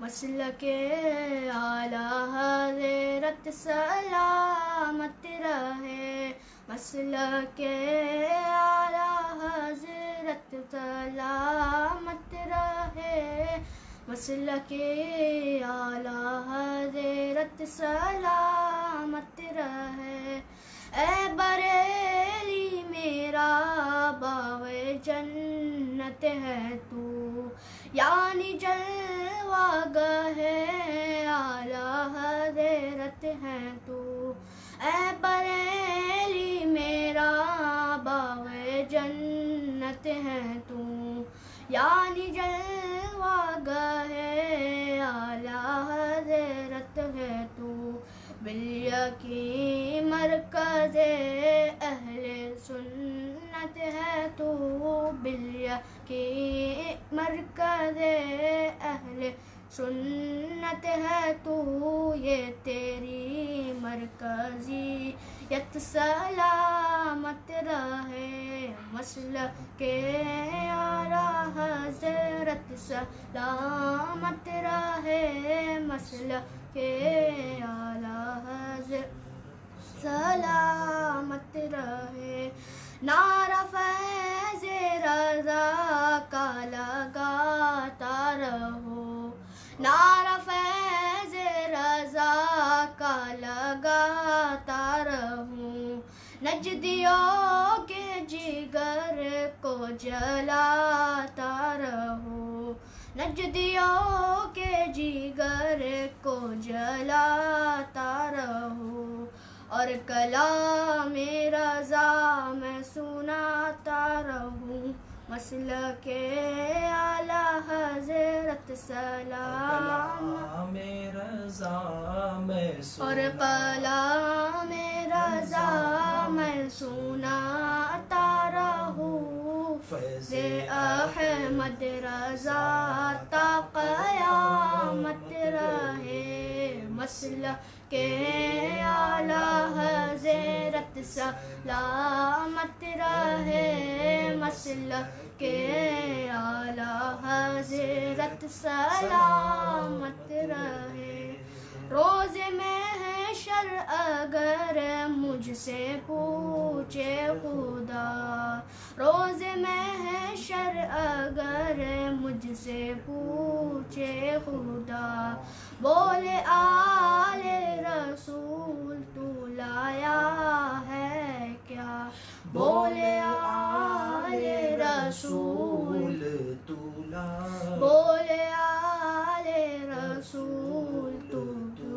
مسلک اعلیٰ حضرت سلامت رہے، مسلک اعلیٰ حضرت سلامت رہے، مسلک اعلیٰ حضرت سلامت رہے۔ اے بریلی میرا باغ جنت ہے تو، یعنی جلوہ گہ اعلیٰ حضرت ہے تو۔ اے بریلی میرا باغ جنت ہے تو، یعنی جلوہ گہ اعلیٰ حضرت ہے تو۔ بالیقین مرکز اہل سنت ہے تو، بالیقین مرکز اہل سنت ہے تو، یہ تیری مرکزیت سلامت رہے، مسلک اعلیٰ حضرت سلامت رہے، مسلک اعلیٰ حضرت سلامت رہے۔ نعرہ فیض رضا کا لگاتا رہو، نعرہ فیض رضا کا لگاتا رہوں، نجدیوں کے جگر کو جلاتا رہو، نجدیوں کے جگر کو جلاتا رہو، اور کلام رضا میں سناتا رہوں، مسلک اعلیٰ حضرت سلام رضا میں اور کلام رضا میں سناتا رہوں، فیض احمد رضا تا قیامت رہے، مسلک اعلیٰ حضرت سلامت رہے، مسلک اعلیٰ حضرت سلامت رہے۔ روز محشر اگر مجھ سے پوچھے خدا، روز محشر اگر مجھ سے پوچھے خدا، بولے آل رسول تو لایا ہے کیا، بولے آل رسول تو لایا، بولے آل رسول تو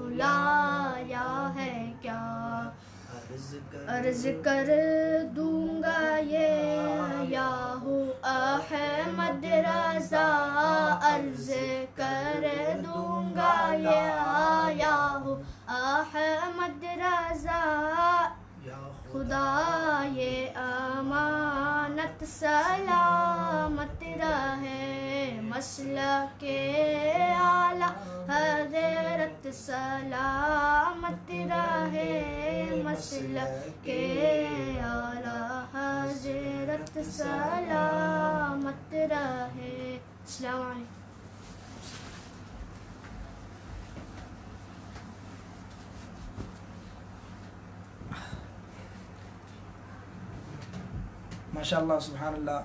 لایا ہے کیا، عرض کر دوں گا یہ یاہو احمد رضا، عرض کر دوں گا یہ یاہو احمد رضا، خدا یہ امانت سلامت رہے، مسلک اعلیٰ حضرت سلامت رہے، مسلک اعلیٰ حضرت سلامت رہے۔ السلام علیکم۔ ماشاء اللہ سبحان اللہ،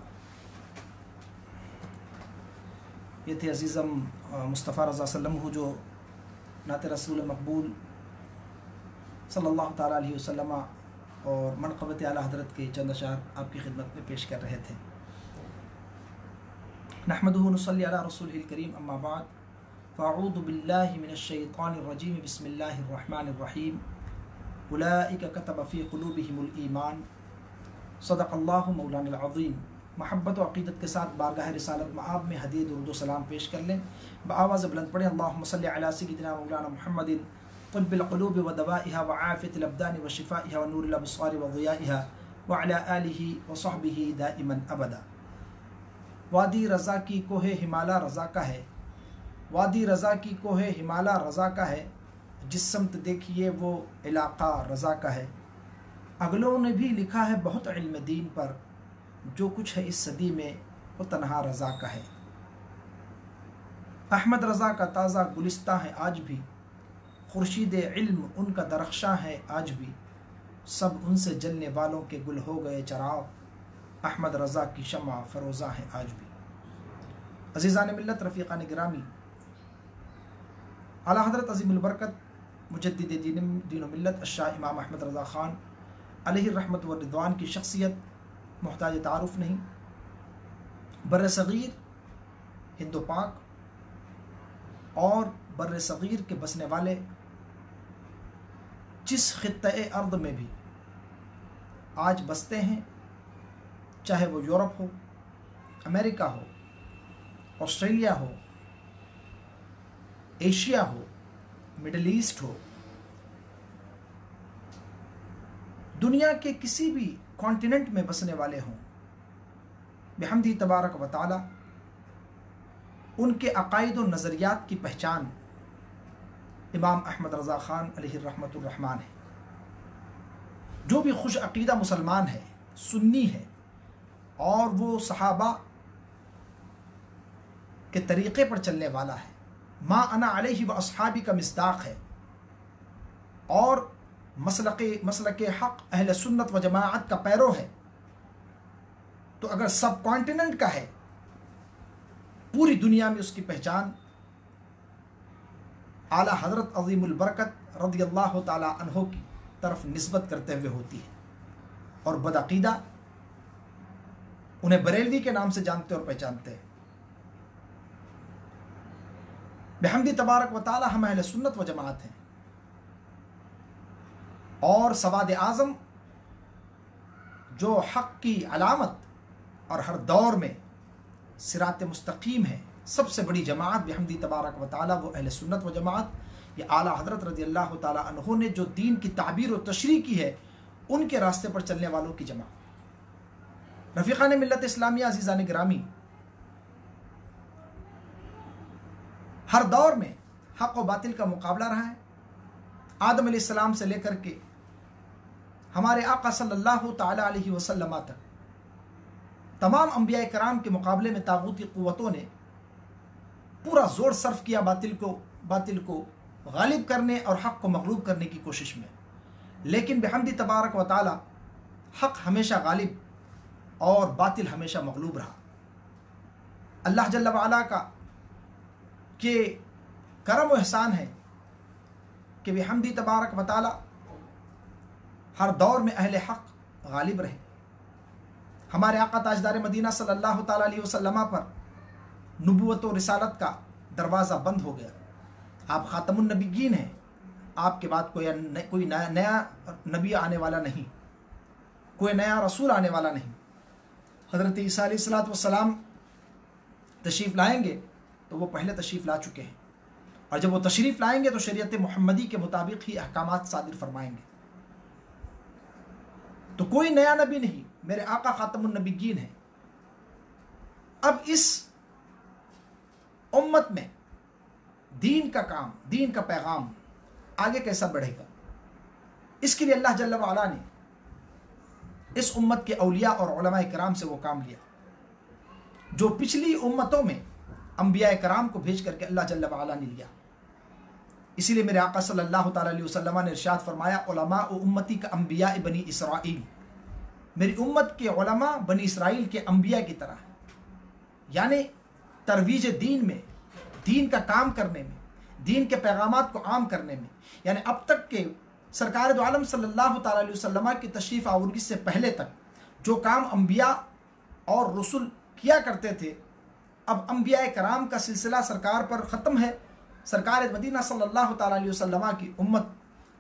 یہ تھے عزیزم مصطفیٰ رضا صلی اللہ علیہ وسلم جو نعت رسول مقبول صلی اللہ تعالیٰ علیہ وسلم اور منقبت اعلیٰ حضرت کے چند اشعار آپ کی خدمت میں پیش کر رہے تھے۔ نحمدہ نصلی علی رسولہ الکریم، اما بعد، فاعوذ باللہ من الشیطان الرجیم، بسم اللہ الرحمن الرحیم، اولئک کتب فی قلوبہم الایمان، صدق اللہ مولانا العظیم۔ محبت و عقیدت کے ساتھ بارگاہ رسالت مآب میں ہدیہ درود و سلام پیش کر لیں، بآواز بلند پڑھیں، اللہم صلی علی سیدنا مولانا محمد طب القلوب و دوائها وعافیت الابدان و شفائها و نور الابصار و ضیائها وعلی آلہ و صحبہ دائما ابدا۔ وادی رضا کی کوہ ہمالا رضا کا ہے، وادی رضا کی کوہ ہمالا رضا کا ہے، جس سمت دیکھیے وہ علاقہ رضا کا ہے۔ اگلوں نے بھی لکھا ہے بہت علم دین پر، جو کچھ ہے اس صدی میں وہ تنہا رضا کا ہے۔ احمد رضا کا تازہ گلستہ ہے آج بھی، خورشید علم ان کا درخشاں ہے آج بھی، سب ان سے جلنے والوں کے گل ہو گئے چراغ، احمد رضا کی شمع فروزاں ہے آج بھی۔ عزیزان ملت، رفیقان گرامی، اعلیٰ حضرت عظیم البرکت مجدد دین و ملت الشاہ امام احمد رضا خان علیہ الرحمت والرضوان کی شخصیت محتاج تعارف نہیں۔ بر صغیر، ہند و پاک اور بر صغیر کے بسنے والے جس خطۂ ارض میں بھی آج بستے ہیں، چاہے وہ یورپ ہو، امریکہ ہو، آسٹریلیا ہو، ایشیا ہو، مڈل ایسٹ ہو، دنیا کے کسی بھی کانٹیننٹ میں بسنے والے ہوں، بحمدہ تبارک و تعالی ان کے عقائد و نظریات کی پہچان امام احمد رضا خان علیہ الرحمت الرحمن ہے۔ جو بھی خوش عقیدہ مسلمان ہے، سنی ہے، اور وہ صحابہ کے طریقے پر چلنے والا ہے، ما انا علیہ و اصحابی کا مصداق ہے، اور مسلک حق اہل سنت و جماعت کا پیرو ہے، تو اگر سب کانٹیننٹ کا ہے، پوری دنیا میں اس کی پہچان اعلیٰ حضرت عظیم البرکت رضی اللہ تعالی عنہ کی طرف نسبت کرتے ہوئے ہوتی ہے، اور بدعقیدہ انہیں بریلوی کے نام سے جانتے اور پہچانتے ہیں۔ بحمدہ تبارک و تعالی ہم اہل سنت و جماعت ہیں، اور سواد اعظم جو حق کی علامت اور ہر دور میں صراط مستقیم ہے، سب سے بڑی جماعت بحمدہ تبارک و تعالی وہ اہل سنت و جماعت، یہ اعلیٰ حضرت رضی اللہ تعالی عنہ نے جو دین کی تعبیر و تشریح کی ہے، ان کے راستے پر چلنے والوں کی جماعت۔ رفیقان ملت اسلامیہ، عزیزان گرامی، ہر دور میں حق و باطل کا مقابلہ رہا ہے۔ آدم علیہ السلام سے لے کر کے ہمارے آقا صلی اللہ تعالی علیہ وسلم تک تمام انبیاء کرام کے مقابلے میں طاغوتی قوتوں نے پورا زور صرف کیا باطل کو غالب کرنے اور حق کو مغلوب کرنے کی کوشش میں، لیکن بحمدہ تبارک و تعالی حق ہمیشہ غالب اور باطل ہمیشہ مغلوب رہا۔ اللہ جل وعلا کا کہ کرم و احسان ہے کہ بحمدہ تبارک و تعالی ہر دور میں اہل حق غالب رہے۔ ہمارے آقا تاجدار مدینہ صلی اللہ تعالی علیہ وسلم پر نبوت و رسالت کا دروازہ بند ہو گیا۔ آپ خاتم النبیین ہیں، آپ کے بعد کوئی نیا نبی آنے والا نہیں، کوئی نیا رسول آنے والا نہیں۔ حضرت عیسیٰ علیہ السلام تشریف لائیں گے تو وہ پہلے تشریف لا چکے ہیں، اور جب وہ تشریف لائیں گے تو شریعت محمدی کے مطابق ہی احکامات صادر فرمائیں گے۔ تو کوئی نیا نبی نہیں، میرے آقا خاتم النبیین ہیں۔ اب اس امت میں دین کا کام، دین کا پیغام آگے کیسا بڑھے گا؟ اس کے لیے اللہ جل وعلا نے اس امت کے اولیاء اور علماء کرام سے وہ کام لیا جو پچھلی امتوں میں انبیاء کرام کو بھیج کر کے اللہ جل وعلا نے لیا۔ اسی لیے میرے آقا صلی اللہ تعالی علیہ وسلم نے ارشاد فرمایا، علماء امتی کا انبیاء بنی اسرائیل، میری امت کے علماء بنی اسرائیل کے انبیاء کی طرح ہے۔ یعنی ترویج دین میں، دین کا کام کرنے میں، دین کے پیغامات کو عام کرنے میں، یعنی اب تک کے سرکار دو عالم صلی اللہ تعالی علیہ وسلم کی تشریف آوری سے پہلے تک جو کام انبیاء اور رسول کیا کرتے تھے، اب انبیاء کرام کا سلسلہ سرکار پر ختم ہے۔ سرکار مدینہ صلی اللہ تعالی علیہ وسلم کی امت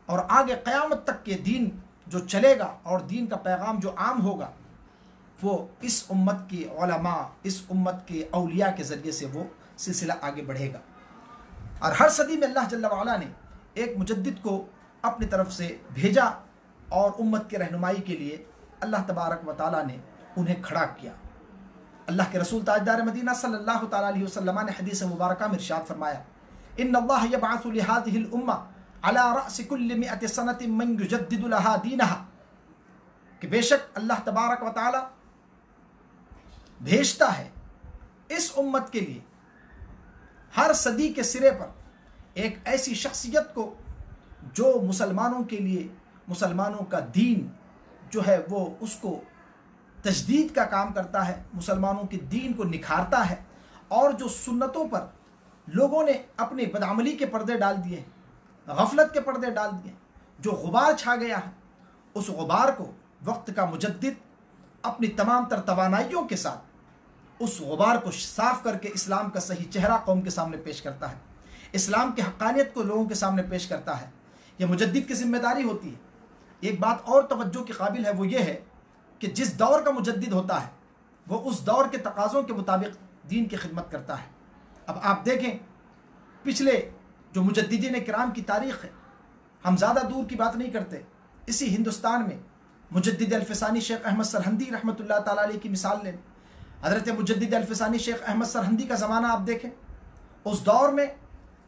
اور آگے قیامت تک کے دین جو چلے گا اور دین کا پیغام جو عام ہوگا، وہ اس امت کے علماء، اس امت کے اولیاء کے ذریعے سے وہ سلسلہ آگے بڑھے گا۔ اور ہر صدی میں اللہ جل وعلا نے ایک مجدد کو اپنی طرف سے بھیجا، اور امت کے رہنمائی کے لیے اللہ تبارک و تعالیٰ نے انہیں کھڑا کیا۔ اللہ کے رسول تاجدار مدینہ صلی اللہ تعالی علیہ وسلم نے حدیث مبارکہ میں ارشاد فرمایا، ان اللہ یبعث لهذه الامہ على رأس كل 100 سنة من يجدد لها دینها، کہ بے شک اللہ تبارک و تعالی بھیجتا ہے اس امت کے لیے ہر صدی کے سرے پر ایک ایسی شخصیت کو جو مسلمانوں کے لیے مسلمانوں کا دین جو ہے وہ اس کو تجدید کا کام کرتا ہے، مسلمانوں کے دین کو نکھارتا ہے، اور جو سنتوں پر لوگوں نے اپنے بدعملی کے پردے ڈال دیے ہیں، غفلت کے پردے ڈال دیے ہیں، جو غبار چھا گیا ہے، اس غبار کو وقت کا مجدد اپنی تمام تر توانائیوں کے ساتھ اس غبار کو صاف کر کے اسلام کا صحیح چہرہ قوم کے سامنے پیش کرتا ہے، اسلام کی حقانیت کو لوگوں کے سامنے پیش کرتا ہے۔ یہ مجدد کی ذمہ داری ہوتی ہے۔ ایک بات اور توجہ کے قابل ہے، وہ یہ ہے کہ جس دور کا مجدد ہوتا ہے وہ اس دور کے تقاضوں کے مطابق دین کی خدمت کرتا ہے۔ اب آپ دیکھیں پچھلے جو مجددین کرام کی تاریخ ہے، ہم زیادہ دور کی بات نہیں کرتے، اسی ہندوستان میں مجدد الفسانی شیخ احمد سرہندی رحمۃ اللہ تعالیٰ علیہ کی مثال لیں۔ حضرت مجدد الفسانی شیخ احمد سرہندی کا زمانہ آپ دیکھیں، اس دور میں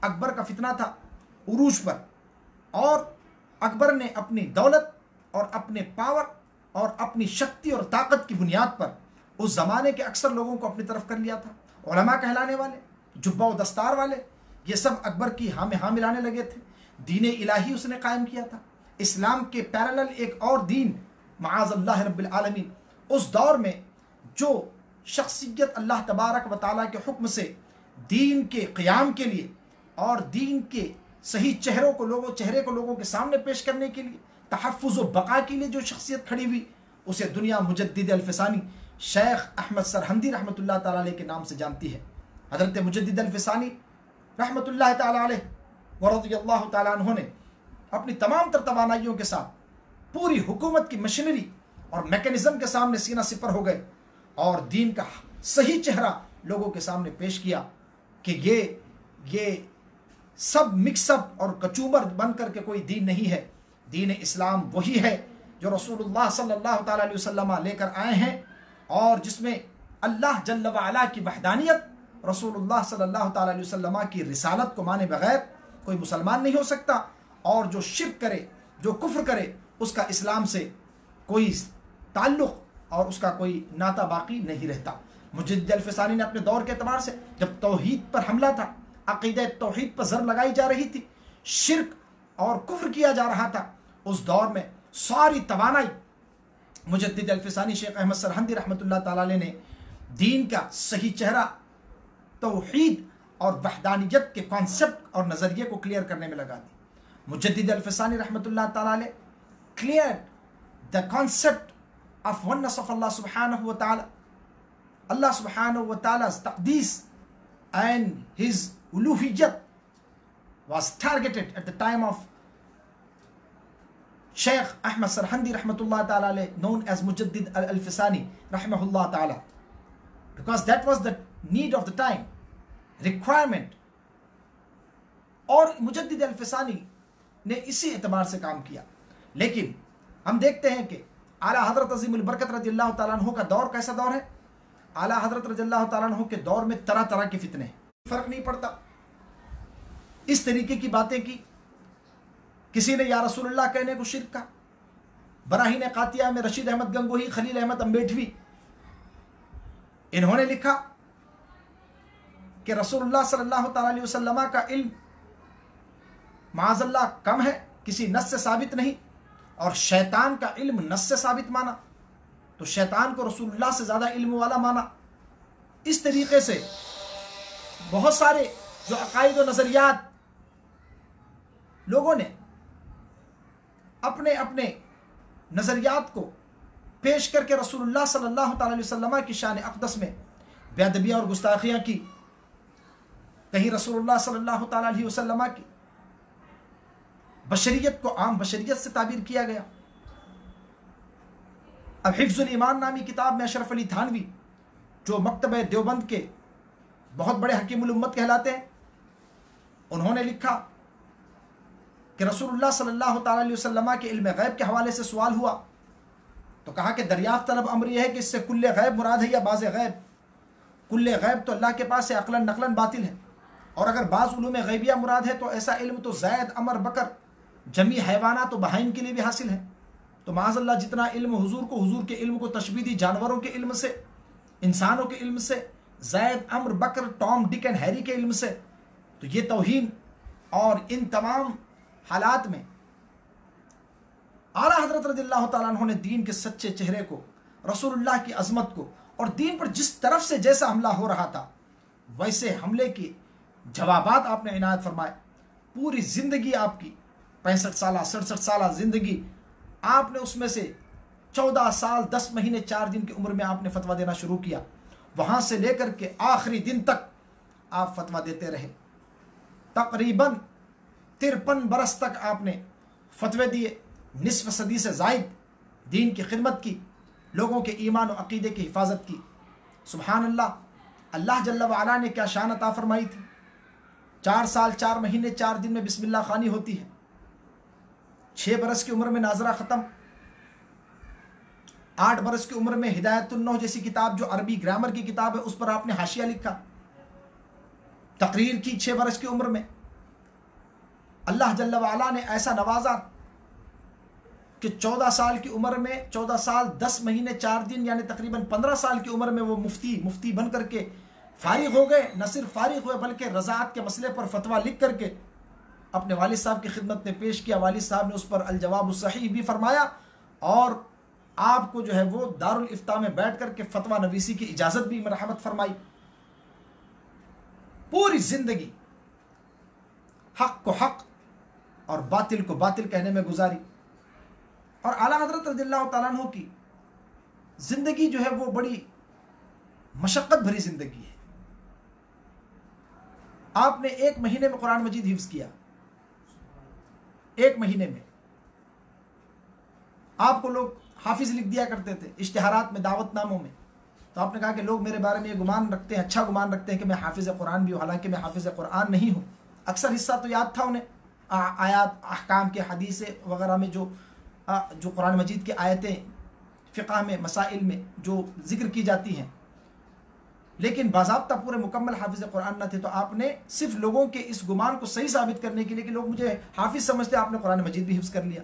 اکبر کا فتنہ تھا عروج پر، اور اکبر نے اپنی دولت اور اپنے پاور اور اپنی شکتی اور طاقت کی بنیاد پر اس زمانے کے اکثر لوگوں کو اپنی طرف کر لیا تھا۔ علماء کہلانے والے، جبہ و دستار والے، یہ سب اکبر کی ہاں میں ہاں ملانے لگے تھے۔ دین الہی اس نے قائم کیا تھا، اسلام کے پیرالل ایک اور دین، معاذ اللہ رب العالمین۔ اس دور میں جو شخصیت اللہ تبارک و تعالیٰ کے حکم سے دین کے قیام کے لیے اور دین کے صحیح چہرے کو لوگوں کے سامنے پیش کرنے کے لیے، تحفظ و بقا کے لیے جو شخصیت کھڑی ہوئی، اسے دنیا مجدد الفسانی شیخ احمد سرہندی رحمۃ اللہ تعالیٰ علیہ کے نام سے جانتی ہے۔ حضرت مجدد الفسانی رحمۃ اللہ تعالیٰ علیہ ورضی اللہ تعالیٰ عنہ نے اپنی تمام تر توانائیوں کے ساتھ پوری حکومت کی مشینری اور میکینزم کے سامنے سینہ سپر ہو گئے اور دین کا صحیح چہرہ لوگوں کے سامنے پیش کیا کہ یہ سب مکس اپ اور کچوبر بن کر کے کوئی دین نہیں ہے، دین اسلام وہی ہے جو رسول اللہ صلی اللہ تعالیٰ علیہ وسلم لے کر آئے ہیں، اور جس میں اللہ جل وعلا کی وحدانیت، رسول اللہ صلی اللہ تعالیٰ علیہ وسلم کی رسالت کو مانے بغیر کوئی مسلمان نہیں ہو سکتا، اور جو شرک کرے، جو کفر کرے، اس کا اسلام سے کوئی تعلق اور اس کا کوئی ناتا باقی نہیں رہتا۔ مجدد الفسانی نے اپنے دور کے اعتبار سے جب توحید پر حملہ تھا، عقیدہ توحید پر ضرب لگائی جا رہی تھی، شرک اور کفر کیا جا رہا تھا، اس دور میں ساری توانائی مجدد الفسانی شیخ احمد سرہندی رحمۃ اللہ تعالیٰ علیہ نے دین کا صحیح چہرہ، توحید اور وحدانیت کے کانسیپٹ اور نظریے کو کلیئر کرنے میں لگا دی۔ مجدد الفسانی رحمۃ اللہ تعالیٰ علیہ clear the concept of oneness آف اللہ سبحانہ و تعالیٰ، اللہ سبحانہ و تعالیٰ's Taqdees and his uluhiyyat was targeted at the time of Sheikh Ahmad Sarhandi rahmatullah ta'ala alayh, known as Mujaddid al-Alfisani rahimahullah ta'ala, because that was the need of the time, requirement. اور مجدد الفسانی نے اسی اعتبار سے کام کیا، لیکن ہم دیکھتے ہیں کہ اعلیٰ حضرت عظیم البرکت رضی اللہ تعالیٰ عنہ کا دور کیسا دور ہے۔ اعلیٰ حضرت رضی اللہ تعالیٰ عنہ کے دور میں طرح طرح کے فتنے ہیں، فرق نہیں پڑتا، اس طریقے کی باتیں کی، کسی نے یا رسول اللہ کہنے کو شرک کہا۔ براہین قاطیہ میں رشید احمد گنگوہی، خلیل احمد امبیٹوی، انہوں نے لکھا کہ رسول اللہ صلی اللہ تعالیٰ علیہ وسلم کا علم معاذ اللہ کم ہے، کسی نص سے ثابت نہیں، اور شیطان کا علم نص سے ثابت مانا تو شیطان کو رسول اللہ سے زیادہ علم والا مانا۔ اس طریقے سے بہت سارے جو عقائد و نظریات لوگوں نے اپنے اپنے نظریات کو پیش کر کے رسول اللہ صلی اللہ تعالی علیہ وسلم کی شان اقدس میں بے ادبیاں اور گستاخیاں کی، کہیں رسول اللہ صلی اللہ تعالی علیہ وسلم کی بشریت کو عام بشریت سے تعبیر کیا گیا۔ اب حفظ الایمان نامی کتاب میں اشرف علی تھانوی، جو مکتبہ دیوبند کے بہت بڑے حکیم الامت کہلاتے ہیں، انہوں نے لکھا کہ رسول اللہ صلی اللہ تعالی علیہ وسلم کے علم غیب کے حوالے سے سوال ہوا تو کہا کہ دریافت طلب امر یہ ہے کہ اس سے کل غیب مراد ہے یا بعض غیب؟ کل غیب تو اللہ کے پاس سے عقلاً نقلاً باطل ہے، اور اگر بعض علوم غیبیہ مراد ہے تو ایسا علم تو زید، امر، بکر، جمی حیوانات و بہائم کے لیے بھی حاصل ہے۔ تو معاذ اللہ جتنا علم حضور کے علم کو تشبیہ دی جانوروں کے علم سے، انسانوں کے علم سے، زید، امر، بکر، ٹام، ڈک اینڈ ہیری کے علم سے، تو یہ توہین اور ان تمام حالات میں اعلیٰ حضرت رضی اللہ تعالیٰ عنہ نے دین کے سچے چہرے کو، رسول اللہ کی عظمت کو اور دین پر جس طرف سے جیسا حملہ ہو رہا تھا ویسے حملے کے جوابات آپ نے عنایت فرمائے۔ پوری زندگی آپ کی 65 سالہ 67 سالہ زندگی، آپ نے اس میں سے 14 سال 10 مہینے 4 دن کی عمر میں آپ نے فتویٰ دینا شروع کیا، وہاں سے لے کر کے آخری دن تک آپ فتویٰ دیتے رہے۔ تقریباً 53 برس تک آپ نے فتوے دیے، نصف صدی سے زائد دین کی خدمت کی، لوگوں کے ایمان و عقیدے کی حفاظت کی۔ سبحان اللہ، اللہ جل وعلا نے کیا شان عطا فرمائی تھی۔ 4 سال 4 مہینے 4 دن میں بسم اللہ خوانی ہوتی ہے، 6 برس کی عمر میں ناظرہ ختم، 8 برس کی عمر میں ہدایت النحو جیسی کتاب جو عربی گرامر کی کتاب ہے اس پر آپ نے حاشیہ لکھا، تقریر کی 6 برس کی عمر میں۔ اللہ جل وعلا نے ایسا نوازا کہ 14 سال کی عمر میں 14 سال 10 مہینے 4 دن یعنی تقریباً 15 سال کی عمر میں وہ مفتی بن کر کے فارغ ہو گئے۔ نہ صرف فارغ ہوئے بلکہ رضاعت کے مسئلے پر فتویٰ لکھ کر کے اپنے والد صاحب کی خدمت میں پیش کیا۔ والد صاحب نے اس پر الجواب الصحیح بھی فرمایا اور آپ کو جو ہے وہ دارالافتاء میں بیٹھ کر کے فتویٰ نویسی کی اجازت بھی مرحمت فرمائی۔ پوری زندگی حق کو حق اور باطل کو باطل کہنے میں گزاری، اور اعلیٰ حضرت رضی اللہ تعالیٰ عنہ کی زندگی جو ہے وہ بڑی مشقت بھری زندگی ہے۔ آپ نے 1 مہینے میں قرآن مجید حفظ کیا، 1 مہینے میں۔ آپ کو لوگ حافظ لکھ دیا کرتے تھے اشتہارات میں، دعوت ناموں میں، تو آپ نے کہا کہ لوگ میرے بارے میں یہ گمان رکھتے ہیں، اچھا گمان رکھتے ہیں کہ میں حافظ قرآن بھی ہوں، حالانکہ میں حافظ قرآن نہیں ہوں۔ اکثر حصہ تو یاد تھا انہیں، آیات احکام کے حدیث وغیرہ میں جو قرآن مجید کی آیتیں فقہ میں مسائل میں جو ذکر کی جاتی ہیں، لیکن باضابطہ پورے مکمل حافظ قرآن نہ تھے۔ تو آپ نے صرف لوگوں کے اس گمان کو صحیح ثابت کرنے کے لیے کہ لوگ مجھے حافظ سمجھتے، آپ نے قرآن مجید بھی حفظ کر لیا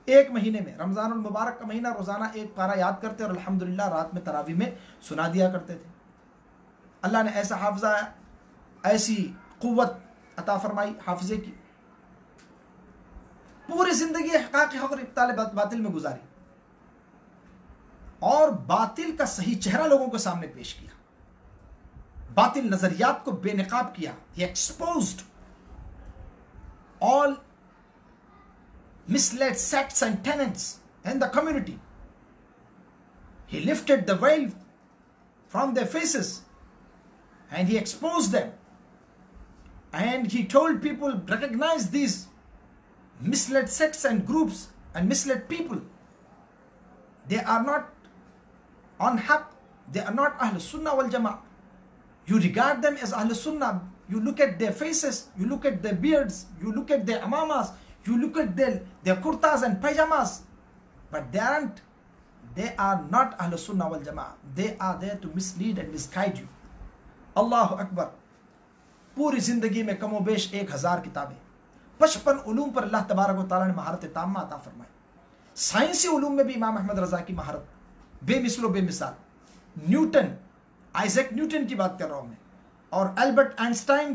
1 مہینے میں۔ رمضان المبارک کا مہینہ روزانہ 1 پارہ یاد کرتے اور الحمدللہ رات میں تراویح میں سنا دیا کرتے تھے۔ اللہ نے ایسا حافظہ، ایسی قوت عطا فرمائی حافظے کی۔ پوری زندگی حقائق حق اور ابطال باطل میں گزاری اور باطل کا صحیح چہرہ لوگوں کے سامنے پیش کیا، باطل نظریات کو بے نقاب کیا۔ He exposed all misled sects and tenets in the community. He lifted the veil from their faces and he exposed them. And he told people, recognize these misled sects and groups and misled people. They are not on haqq. They are not Ahl Sunnah wal Jama'ah. You regard them as Ahl Sunnah. You look at their faces, you look at their beards, you look at their amamas, you look at their kurtas and pajamas. But they aren't. They are not Ahl Sunnah wal Jama'ah. They are there to mislead and misguide you. Allahu Akbar. پوری زندگی میں کم و بیش 1000 کتابیں، 55 علوم پر اللہ تبارک و تعالیٰ نے مہارت تامہ عطا فرمائی۔ سائنسی علوم میں بھی امام احمد رضا کی مہارت بے مثل و بے مثال۔ نیوٹن، آئزیک نیوٹن کی بات کر رہا ہوں میں، اور البرٹ آئنسٹائن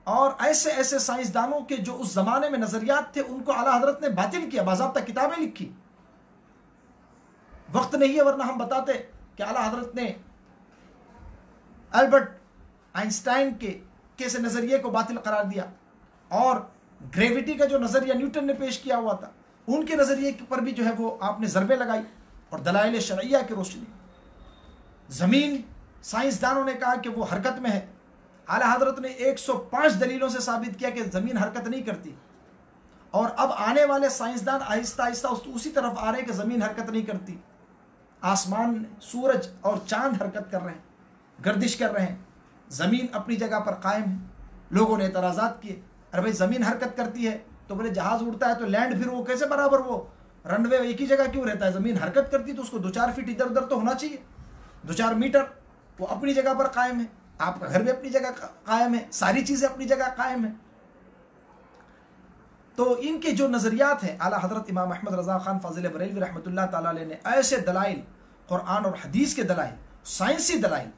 اور ایسے سائنسدانوں کے جو اس زمانے میں نظریات تھے ان کو اعلیٰ حضرت نے باطل کیا، باضابطہ کتابیں لکھی۔ وقت نہیں ہے ورنہ ہم بتاتے کہ اعلیٰ حضرت نے البرٹ آئنسٹائن کے کیسے نظریے کو باطل قرار دیا، اور گریویٹی کا جو نظریہ نیوٹن نے پیش کیا ہوا تھا ان کے نظریے پر بھی جو ہے وہ آپ نے ضربیں لگائی، اور دلائل شرعیہ کی روشنی۔ زمین، سائنسدانوں نے کہا کہ وہ حرکت میں ہے، اعلیٰ حضرت نے 105 دلیلوں سے ثابت کیا کہ زمین حرکت نہیں کرتی، اور اب آنے والے سائنسدان آہستہ آہستہ اسی طرف آ رہے ہیں کہ زمین حرکت نہیں کرتی، آسمان، سورج اور چاند حرکت کر رہے ہیں، گردش کر رہے ہیں، زمین اپنی جگہ پر قائم ہے۔ لوگوں نے اعتراضات کیے، ارے بھائی زمین حرکت کرتی ہے تو بولے جہاز اڑتا ہے تو لینڈ پھر وہ کیسے برابر، وہ رن وے ایک ہی جگہ کیوں رہتا ہے؟ زمین حرکت کرتی تو اس کو 2-4 فٹ ادھر ادھر تو ہونا چاہیے، 2-4 میٹر۔ وہ اپنی جگہ پر قائم ہے، آپ کا گھر بھی اپنی جگہ قائم ہے، ساری چیزیں اپنی جگہ قائم ہیں۔ تو ان کے جو نظریات ہیں، اعلیٰ حضرت امام احمد رضا خان فاضل بریلوی رحمۃ اللہ تعالیٰ علیہ نے ایسے دلائل، قرآن اور حدیث کے دلائل، سائنسی دلائل،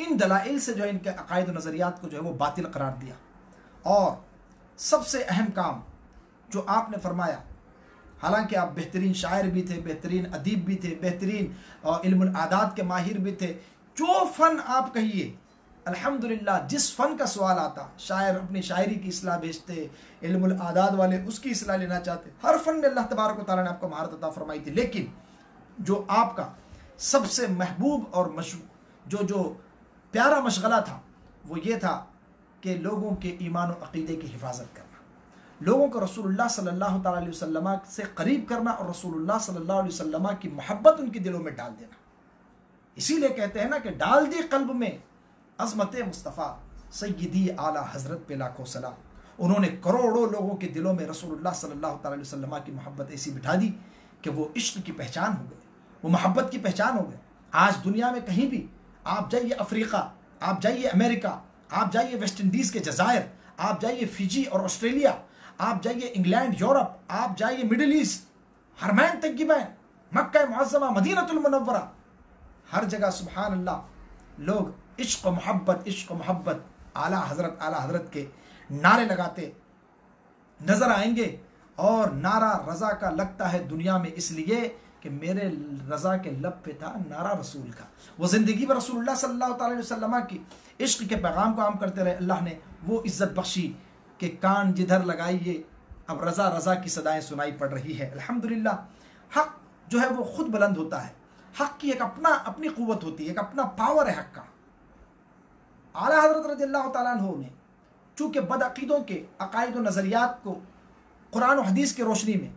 ان دلائل سے جو ہے ان کے عقائد و نظریات کو جو ہے وہ باطل قرار دیا. اور سب سے اہم کام جو آپ نے فرمایا، حالانکہ آپ بہترین شاعر بھی تھے، بہترین ادیب بھی تھے، بہترین علم العادات کے ماہر بھی تھے، جو فن آپ کہیے الحمدللہ جس فن کا سوال آتا، شاعر اپنی شاعری کی اصلاح بھیجتے، علم العادات والے اس کی اصلاح لینا چاہتے، ہر فن میں اللہ تبارک و تعالیٰ نے آپ کو مہارت عطا فرمائی تھی. لیکن جو آپ کا سب سے محبوب اور جو پیارا مشغلہ تھا وہ یہ تھا کہ لوگوں کے ایمان و عقیدے کی حفاظت کرنا، لوگوں کو رسول اللہ صلی اللہ تعالیٰ علیہ وسلم سے قریب کرنا اور رسول اللہ صلی اللہ علیہ وسلم کی محبت ان کے دلوں میں ڈال دینا. اسی لیے کہتے ہیں نا کہ ڈال دی قلب میں عظمت مصطفیٰ سیدی اعلیٰ حضرت پہ لاکھوں سلام. انہوں نے کروڑوں لوگوں کے دلوں میں رسول اللہ صلی اللہ تعالیٰ علیہ وسلم کی محبت ایسی بٹھا دی کہ وہ عشق کی پہچان ہو گئے، وہ محبت کی پہچان ہو گئے. آج دنیا میں کہیں بھی آپ جائیے، افریقہ، آپ جائیے امریکہ، آپ جائیے ویسٹ انڈیز کے جزائر، آپ جائیے فجی اور آسٹریلیا، آپ جائیے انگلینڈ، یورپ، آپ جائیے مڈل ایسٹ، حرمین طیبین، مکہ معظمہ، مدینہ المنورہ، ہر جگہ سبحان اللہ لوگ عشق و محبت اعلیٰ حضرت کے نعرے لگاتے نظر آئیں گے. اور نعرہ رضا کا لگتا ہے دنیا میں اس لیے کہ میرے رضا کے لب پہ تھا نعرہ رسول کا. وہ زندگی میں رسول اللہ صلی اللہ تعالی وسلم کی عشق کے پیغام کو عام کرتے رہے. اللہ نے وہ عزت بخشی کہ کان جدھر لگائیے اب رضا رضا کی صدائیں سنائی پڑ رہی ہے. الحمدللہ حق جو ہے وہ خود بلند ہوتا ہے، حق کی ایک اپنی قوت ہوتی ہے، ایک اپنا پاور ہے حق کا. اعلیٰ حضرت رضی اللہ تعالیٰ عنہ نے چونکہ بدعقیدوں کے عقائد و نظریات کو قرآن و حدیث کی روشنی میں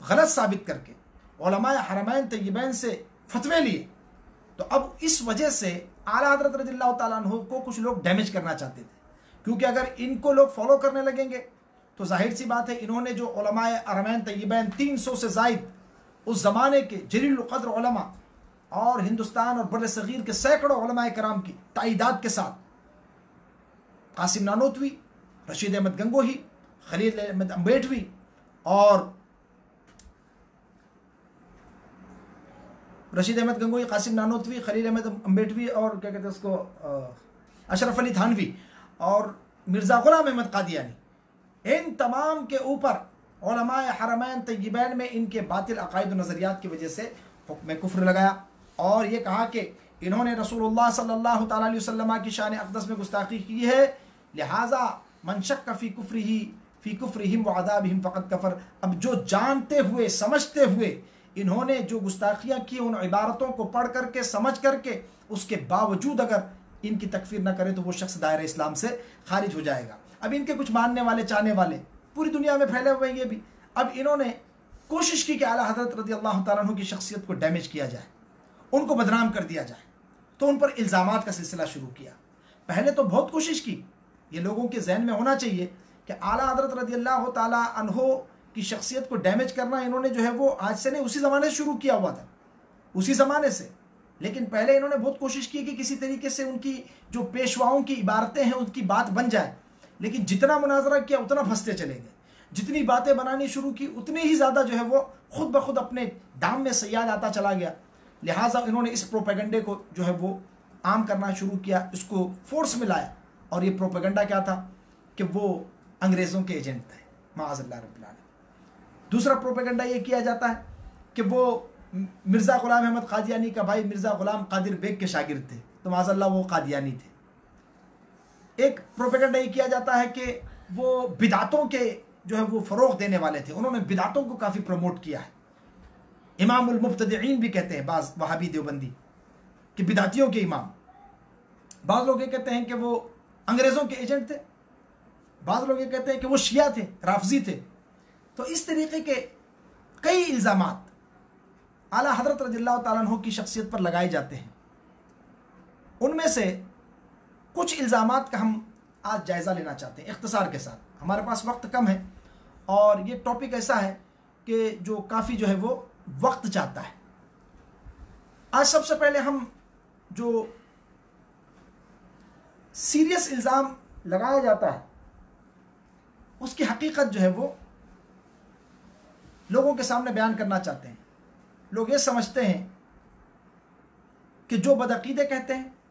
غلط ثابت کر کے علماء حرمین طیبین سے فتوے لیے، تو اب اس وجہ سے اعلیٰ حضرت رضی اللہ تعالیٰ عنہ کو کچھ لوگ ڈیمیج کرنا چاہتے تھے. کیونکہ اگر ان کو لوگ فالو کرنے لگیں گے تو ظاہر سی بات ہے انہوں نے جو علماء حرمین طیبین 300 سے زائد اس زمانے کے جلیل القدر علماء اور ہندوستان اور بر صغیر کے سینکڑوں علماء کرام کی تائیدات کے ساتھ قاسم نانوتوی، رشید احمد گنگوہی، خلیل احمد امبیٹوی اور قاسم نانوتوی، خلیل احمد امبیٹوی اور کیا کہتے ہیں اس کو اشرف علی تھانوی اور مرزا غلام احمد قادیانی، ان تمام کے اوپر علماء حرمین طیبین میں ان کے باطل عقائد و نظریات کی وجہ سے حکم کفر لگایا اور یہ کہا کہ انہوں نے رسول اللہ صلی اللہ تعالیٰ علیہ وسلم کی شان اقدس میں گستاخی کی ہے، لہٰذا من شک فی کفرہم وعذابہم فقد کفر. اب جو جانتے ہوئے سمجھتے ہوئے انہوں نے جو گستاخیاں کی ان عبارتوں کو پڑھ کر کے سمجھ کر کے اس کے باوجود اگر ان کی تکفیر نہ کرے تو وہ شخص دائرہ اسلام سے خارج ہو جائے گا. اب ان کے کچھ ماننے والے چاہنے والے پوری دنیا میں پھیلے ہوئے ہیں یہ بھی. اب انہوں نے کوشش کی کہ اعلیٰ حضرت رضی اللہ تعالیٰ عنہ کی شخصیت کو ڈیمیج کیا جائے، ان کو بدنام کر دیا جائے، تو ان پر الزامات کا سلسلہ شروع کیا. پہلے تو بہت کوشش کی، یہ لوگوں کے ذہن میں ہونا چاہیے کہ اعلیٰ حضرت رضی اللہ تعالیٰ عنہ کی شخصیت کو ڈیمیج کرنا انہوں نے جو ہے وہ آج سے نہیں اسی زمانے سے شروع کیا ہوا تھا، اسی زمانے سے. لیکن پہلے انہوں نے بہت کوشش کی کہ کسی طریقے سے ان کی جو پیشواؤں کی عبارتیں ہیں ان کی بات بن جائے، لیکن جتنا مناظرہ کیا اتنا پھنستے چلے گئے، جتنی باتیں بنانی شروع کی اتنی ہی زیادہ جو ہے وہ خود بخود اپنے دام میں سیاد آتا چلا گیا. لہٰذا انہوں نے اس پروپیگنڈے کو جو ہے وہ عام کرنا شروع کیا، اس کو فورس میں لایا. اور یہ پروپیگنڈا کیا تھا کہ وہ انگریزوں کے ایجنٹ تھے، معاذ اللہ رب العالمین. دوسرا پروپیگنڈا یہ کیا جاتا ہے کہ وہ مرزا غلام احمد قادیانی کا بھائی مرزا غلام قادر بیگ کے شاگرد تھے، تو معاذ اللہ وہ قادیانی تھے. ایک پروپیگنڈا یہ کیا جاتا ہے کہ وہ بدعتوں کے جو ہے وہ فروغ دینے والے تھے، انہوں نے بدعتوں کو کافی پروموٹ کیا ہے. امام المبتدعین بھی کہتے ہیں بعض وہابی دیوبندی کہ بدعتیوں کے امام. بعض لوگ یہ کہتے ہیں کہ وہ انگریزوں کے ایجنٹ تھے، بعض لوگ یہ کہتے ہیں کہ وہ شیعہ تھے، رافضی تھے. تو اس طریقے کے کئی الزامات اعلیٰ حضرت رضی اللہ تعالیٰ عنہ کی شخصیت پر لگائے جاتے ہیں. ان میں سے کچھ الزامات کا ہم آج جائزہ لینا چاہتے ہیں اختصار کے ساتھ. ہمارے پاس وقت کم ہے اور یہ ٹاپک ایسا ہے کہ جو کافی جو ہے وہ وقت چاہتا ہے. آج سب سے پہلے ہم جو سیریس الزام لگایا جاتا ہے اس کی حقیقت جو ہے وہ لوگوں کے سامنے بیان کرنا چاہتے ہیں. لوگ یہ سمجھتے ہیں کہ جو بدعقیدے کہتے ہیں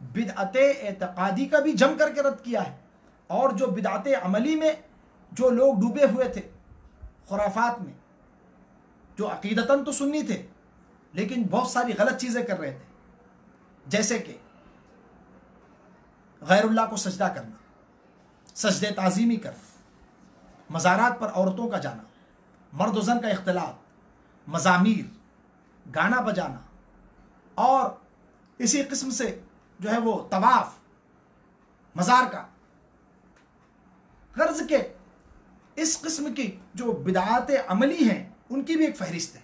بدعت اعتقادی کا بھی جم کر کے رد کیا ہے، اور جو بدعت عملی میں جو لوگ ڈوبے ہوئے تھے خرافات میں، جو عقیدتاً تو سنی تھے لیکن بہت ساری غلط چیزیں کر رہے تھے، جیسے کہ غیر اللہ کو سجدہ کرنا، سجدے تعظیمی کرنا، مزارات پر عورتوں کا جانا، مرد و زن کا اختلاط، مزامیر، گانا بجانا، اور اسی قسم سے جو ہے وہ طواف مزار کا، غرض کے اس قسم کی جو بدعات عملی ہیں ان کی بھی ایک فہرست ہے۔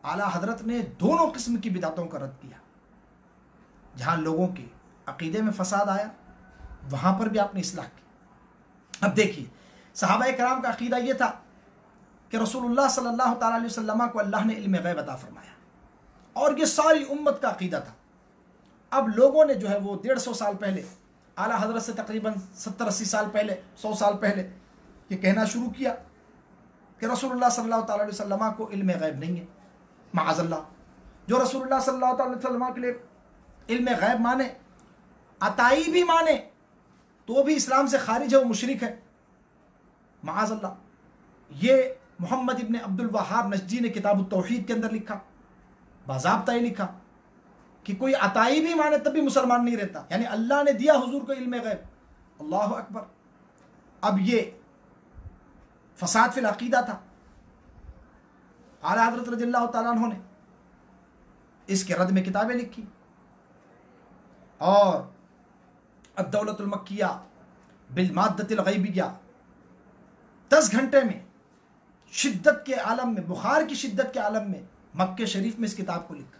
اعلیٰ حضرت نے دونوں قسم کی بدعتوں کا رد کیا۔ جہاں لوگوں کے عقیدے میں فساد آیا وہاں پر بھی آپ نے اصلاح کی۔ اب دیکھیے، صحابہ کرام کا عقیدہ یہ تھا کہ رسول اللہ صلی اللہ تعالیٰ علیہ وسلم کو اللہ نے علم غیب عطا فرمایا، اور یہ ساری امت کا عقیدہ تھا۔ اب لوگوں نے جو ہے وہ 150 سال پہلے، اعلیٰ حضرت سے تقریباً 70-80 سال پہلے، 100 سال پہلے یہ کہنا شروع کیا کہ رسول اللہ صلی اللہ تعالیٰ علیہ وسلم کو علم غیب نہیں ہے۔ معاذ اللہ، جو رسول اللہ صلی اللہ تعالیٰ علیہ وسلم کے لیے علم غیب مانے، عطائی بھی مانے، تو بھی اسلام سے خارج ہے، وہ مشرک ہے۔ معاذ اللہ، یہ محمد ابن عبد الوہاب نجدی نے کتاب التوحید کے اندر لکھا، باضابطہ یہ لکھا کہ کوئی عطائی بھی مانے تب بھی مسلمان نہیں رہتا، یعنی اللہ نے دیا حضور کو علم غیب۔ اللہ اکبر۔ اب یہ فساد فی العقیدہ تھا۔ اعلیٰ حضرت رضی اللہ تعالیٰ عنہ نے اس کے رد میں کتابیں لکھی، اور الدولۃ المکیہ بالمادۃ الغیبیہ، 10 گھنٹے میں شدت کے عالم میں، بخار کی شدت کے عالم میں مکہ شریف میں اس کتاب کو لکھا،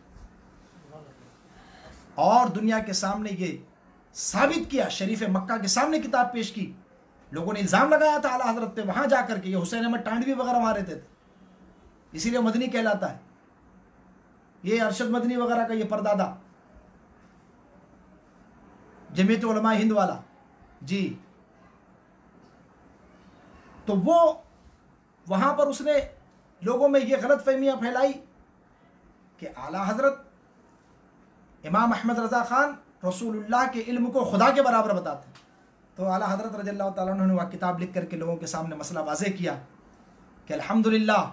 اور دنیا کے سامنے یہ ثابت کیا، شریف مکہ کے سامنے کتاب پیش کی۔ لوگوں نے الزام لگایا تھا اعلیٰ حضرت پہ وہاں جا کر کے یہ حسین احمد ٹانڈوی وغیرہ وہاں رہتے تھے، اسی لیے مدنی کہلاتا ہے، یہ ارشد مدنی وغیرہ کا یہ پردادا جمعیت علماء ہند والا، جی۔ تو وہ وہاں پر اس نے لوگوں میں یہ غلط فہمیاں پھیلائی کہ اعلیٰ حضرت امام احمد رضا خان رسول اللہ کے علم کو خدا کے برابر بتاتے ہیں۔ تو اعلیٰ حضرت رضی اللہ تعالیٰ عنہ نے وہ کتاب لکھ کر کے لوگوں کے سامنے مسئلہ واضح کیا کہ الحمدللہ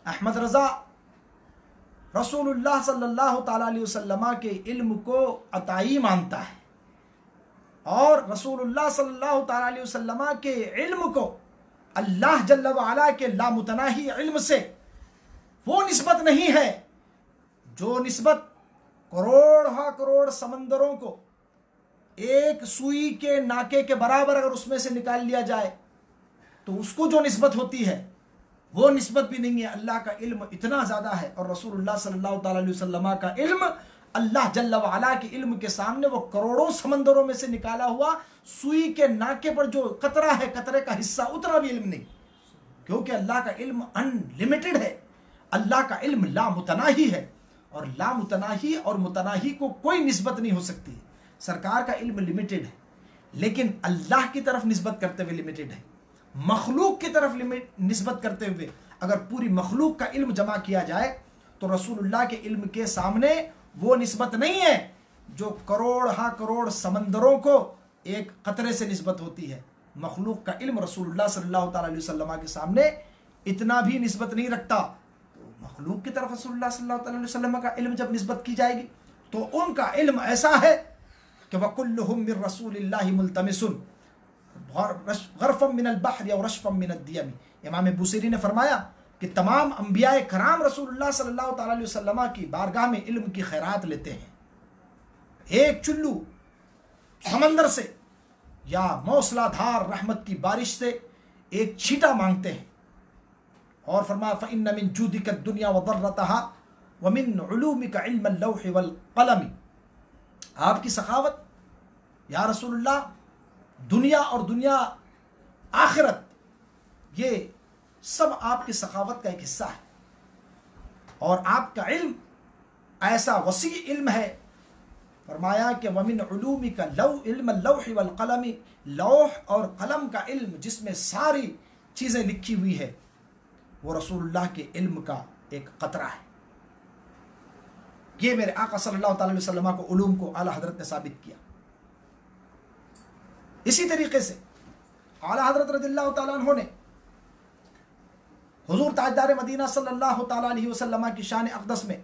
احمد رضا رسول اللہ صلی اللہ تعالیٰ علیہ وسلم کے علم کو عطائی مانتا ہے، اور رسول اللہ صلی اللہ تعالیٰ علیہ وسلم کے علم کو اللہ جل وعلا کے لامتناہی علم سے وہ نسبت نہیں ہے جو نسبت کروڑ سمندروں کو ایک سوئی کے ناکے کے برابر اگر اس میں سے نکال لیا جائے تو اس کو جو نسبت ہوتی ہے وہ نسبت بھی نہیں ہے۔ اللہ کا علم اتنا زیادہ ہے، اور رسول اللہ صلی اللہ تعالیٰ علیہ وسلم کا علم اللہ جل وعلا کے علم کے سامنے وہ کروڑوں سمندروں میں سے نکالا ہوا سوئی کے ناکے پر جو قطرہ ہے، قطرے کا حصہ، اتنا بھی علم نہیں، کیونکہ اللہ کا علم ان لمیٹڈ ہے، اللہ کا علم لامتناہی ہے، اور لامتناہی اور متناہی کو کوئی نسبت نہیں ہو سکتی۔ سرکار کا علم لمیٹڈ ہے لیکن اللہ کی طرف نسبت کرتے ہوئے لمیٹڈ ہے، مخلوق کی طرف نسبت کرتے ہوئے اگر پوری مخلوق کا علم جمع کیا جائے تو رسول اللہ کے علم کے سامنے وہ نسبت نہیں ہے جو کروڑ سمندروں کو ایک قطرے سے نسبت ہوتی ہے۔ مخلوق کا علم رسول اللہ صلی اللہ تعالیٰ علیہ وسلم کے سامنے اتنا بھی نسبت نہیں رکھتا، تو مخلوق کی طرف رسول اللہ صلی اللہ تعالیٰ علیہ وسلم کا علم جب نسبت کی جائے گی تو ان کا علم ایسا ہے کہ وَكُلُّهُم مِّن رَّسُولِ اللَّهِ مُلْتَمِسٌ غَرْفًا مِّنَ الْبَحْرِ أَوْ رَشْفًا مِّنَ الدِّيَمِ۔ امام بوصیری نے فرمایا کہ تمام انبیاء کرام رسول اللہ صلی اللہ تعالیٰ علیہ وسلم کی بارگاہ میں علم کی خیرات لیتے ہیں، ایک چلو سمندر سے یا موسلا دھار رحمت کی بارش سے ایک چھیٹا مانگتے ہیں، اور فرمایا فَإِنَّ مِن جُودِكَ الدُّنْيَا وَضَرَّتَهَا وَمِن عُلُومِكَ عِلْمَ اللَّوْحِ وَالْقَلَمِ۔ آپ کی سخاوت یا رسول اللہ، دنیا اور دنیا آخرت، یہ سب آپ کی سخاوت کا ایک حصہ ہے، اور آپ کا علم ایسا وسیع علم ہے، فرمایا کہ وَمِن عُلُومِكَ عِلْمَ اللَّوْحِ وَالْقَلَمِ، لوح اور قلم کا علم جس میں ساری چیزیں لکھی ہوئی ہے وہ رسول اللہ کے علم کا ایک قطرہ ہے۔ یہ میرے آقا صلی اللہ تعالی وسلم کو علوم کو اعلیٰ حضرت نے ثابت کیا۔ اسی طریقے سے اعلیٰ حضرت رضی اللہ تعالیٰ عنہ نے حضور تاجدار مدینہ صلی اللہ تعالیٰ علیہ وسلم کی شان اقدس میں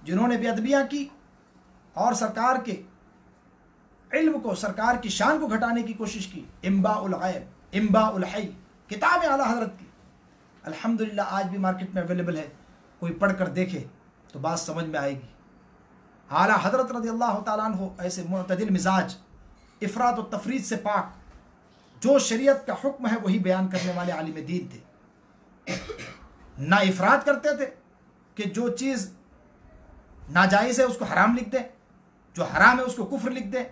جنہوں نے بے ادبیاں کی اور سرکار کے علم کو، سرکار کی شان کو گھٹانے کی کوشش کی، انباء الغیب، انباء الحی کتاب اعلیٰ حضرت کی الحمدللہ آج بھی مارکیٹ میں اویلیبل ہے، کوئی پڑھ کر دیکھے تو بات سمجھ میں آئے گی۔ اعلیٰ حضرت رضی اللہ تعالیٰ عنہ ایسے معتدل مزاج، افراط و تفرید سے پاک، جو شریعت کا حکم ہے وہی بیان کرنے والے عالم دین تھے۔ نہ افراط کرتے تھے کہ جو چیز ناجائز ہے اس کو حرام لکھ دیں، جو حرام ہے اس کو کفر لکھ دیں،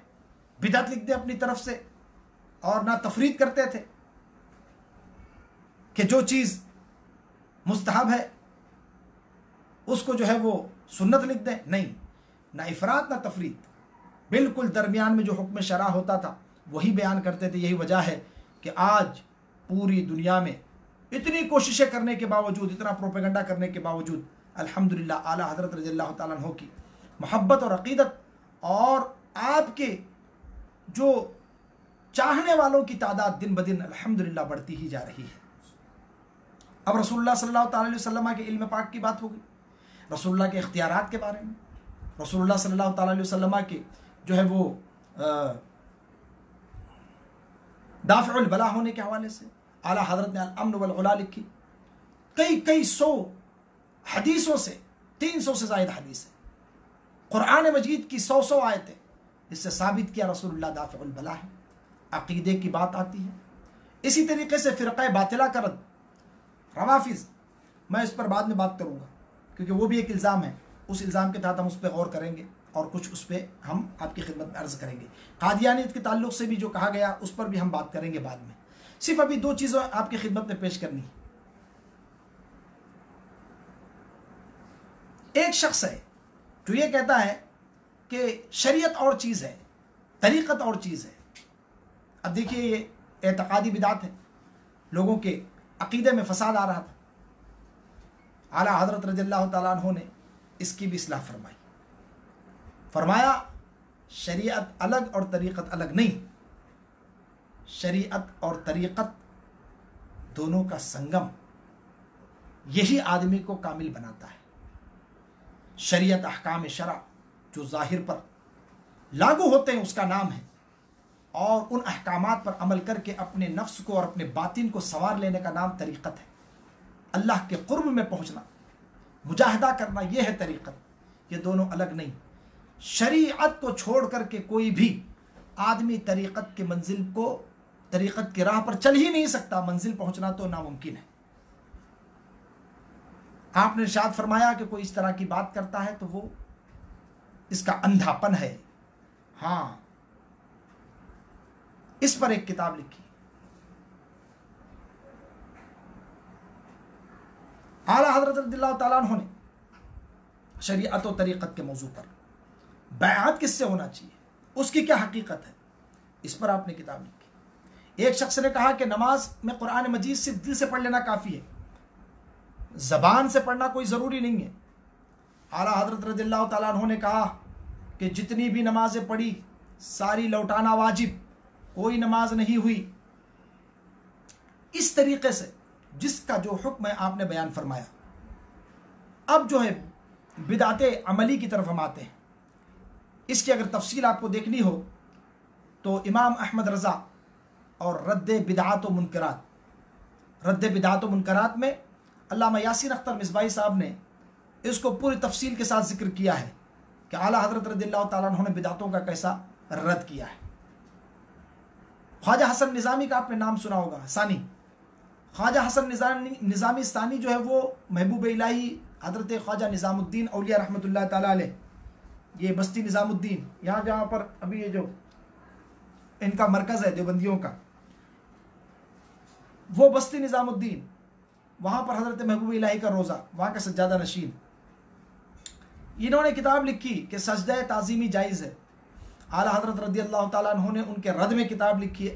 بدعت لکھ دیں اپنی طرف سے، اور نہ تفرید کرتے تھے کہ جو چیز مستحب ہے اس کو جو ہے وہ سنت لکھ دیں، نہیں، نہ افراط نہ تفرید، بالکل درمیان میں جو حکم شرع ہوتا تھا وہی بیان کرتے تھے۔ یہی وجہ ہے کہ آج پوری دنیا میں اتنی کوششیں کرنے کے باوجود، اتنا پروپیگنڈا کرنے کے باوجود الحمدللہ اعلیٰ حضرت رضی اللہ تعالیٰ عنہ کی محبت اور عقیدت اور آپ کے جو چاہنے والوں کی تعداد دن بدن الحمدللہ بڑھتی ہی جا رہی ہے۔ اب رسول اللہ صلی اللہ تعالیٰ علیہ وسلم کے علم پاک کی بات ہو گئی، رسول اللہ کے اختیارات کے بارے میں، رسول اللہ صلی اللہ تعالیٰ علیہ وسلم کے جو ہے وہ دافع البلا ہونے کے حوالے سے اعلیٰ حضرت نے الامن والعلا لکھی، کئی سو حدیثوں سے، 300 سے زائد حدیث ہے، قرآن مجید کی 100 آیتیں، اس سے ثابت کیا رسول اللہ دافع البلا ہے۔ عقیدے کی بات آتی ہے، اسی طریقے سے فرقہ باطلہ کا رد، روافظ، میں اس پر بعد میں بات کروں گا کیونکہ وہ بھی ایک الزام ہے، اس الزام کے تحت ہم اس پہ غور کریں گے اور کچھ اس پہ ہم آپ کی خدمت میں عرض کریں گے۔ قادیانیت کے تعلق سے بھی جو کہا گیا اس پر بھی ہم بات کریں گے بعد میں، صرف ابھی 2 چیزیں آپ کی خدمت میں پیش کرنی ہے۔ ایک شخص ہے جو یہ کہتا ہے کہ شریعت اور چیز ہے، طریقت اور چیز ہے۔ اب دیکھیے یہ اعتقادی بدعت ہے، لوگوں کے عقیدے میں فساد آ رہا تھا، اعلیٰ حضرت رضی اللہ تعالیٰ عنہ نے اس کی بھی اصلاح فرمائی، فرمایا شریعت الگ اور طریقت الگ نہیں، شریعت اور طریقت دونوں کا سنگم یہی آدمی کو کامل بناتا ہے۔ شریعت احکام شرع جو ظاہر پر لاگو ہوتے ہیں اس کا نام ہے، اور ان احکامات پر عمل کر کے اپنے نفس کو اور اپنے باطن کو سنوار لینے کا نام طریقت ہے۔ اللہ کے قرب میں پہنچنا، مجاہدہ کرنا، یہ ہے طریقت، یہ دونوں الگ نہیں۔ شریعت کو چھوڑ کر کے کوئی بھی آدمی طریقت کی منزل کو، طریقت کی راہ پر چل ہی نہیں سکتا، منزل پہنچنا تو ناممکن ہے۔ آپ نے ارشاد فرمایا کہ کوئی اس طرح کی بات کرتا ہے تو وہ اس کا اندھا پن ہے۔ ہاں، اس پر ایک کتاب لکھی، اعلیٰ حضرت رضی اللہ تعالیٰ عنہ نے شریعت و طریقت کے موضوع پر بیعت کس سے ہونا چاہیے، اس کی کیا حقیقت ہے، اس پر آپ نے کتاب لکھی۔ ایک شخص نے کہا کہ نماز میں قرآن مجید صرف دل سے پڑھ لینا کافی ہے، زبان سے پڑھنا کوئی ضروری نہیں ہے۔ اعلیٰ حضرت رضی اللہ تعالیٰ عنہ نے کہا کہ جتنی بھی نمازیں پڑھی ساری لوٹانا واجب، کوئی نماز نہیں ہوئی۔ اس طریقے سے جس کا جو حکم ہے آپ نے بیان فرمایا۔ اب جو ہے بدعت عملی کی طرف ہم آتے ہیں، اس کی اگر تفصیل آپ کو دیکھنی ہو تو امام احمد رضا اور رد بدعات و منکرات میں علامہ یاسین اختر مصباحی صاحب نے اس کو پوری تفصیل کے ساتھ ذکر کیا ہے کہ اعلیٰ حضرت رضی اللہ تعالیٰ عنہ نے بدعتوں کا کیسا رد کیا ہے۔ خواجہ حسن نظامی کا آپ نے نام سنا ہوگا، ثانی خواجہ حسن نظامی ثانی جو ہے وہ محبوب الہی حضرت خواجہ نظام الدین اولیاء رحمۃ اللہ تعالیٰ علیہ، یہ بستی نظام الدین، یہاں جہاں پر ابھی یہ جو ان کا مرکز ہے دیوبندیوں کا، وہ بستی نظام الدین، وہاں پر حضرت محبوب الہی کا روزہ، وہاں کا سجادہ نشین۔ انہوں نے کتاب لکھی کہ سجدہ تعظیمی جائز ہے۔ اعلیٰ حضرت رضی اللہ تعالیٰ عنہ نے ان کے رد میں کتاب لکھی ہے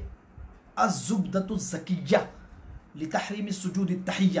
الزبدۃ الزکیہ لتحریم السجود التحیہ،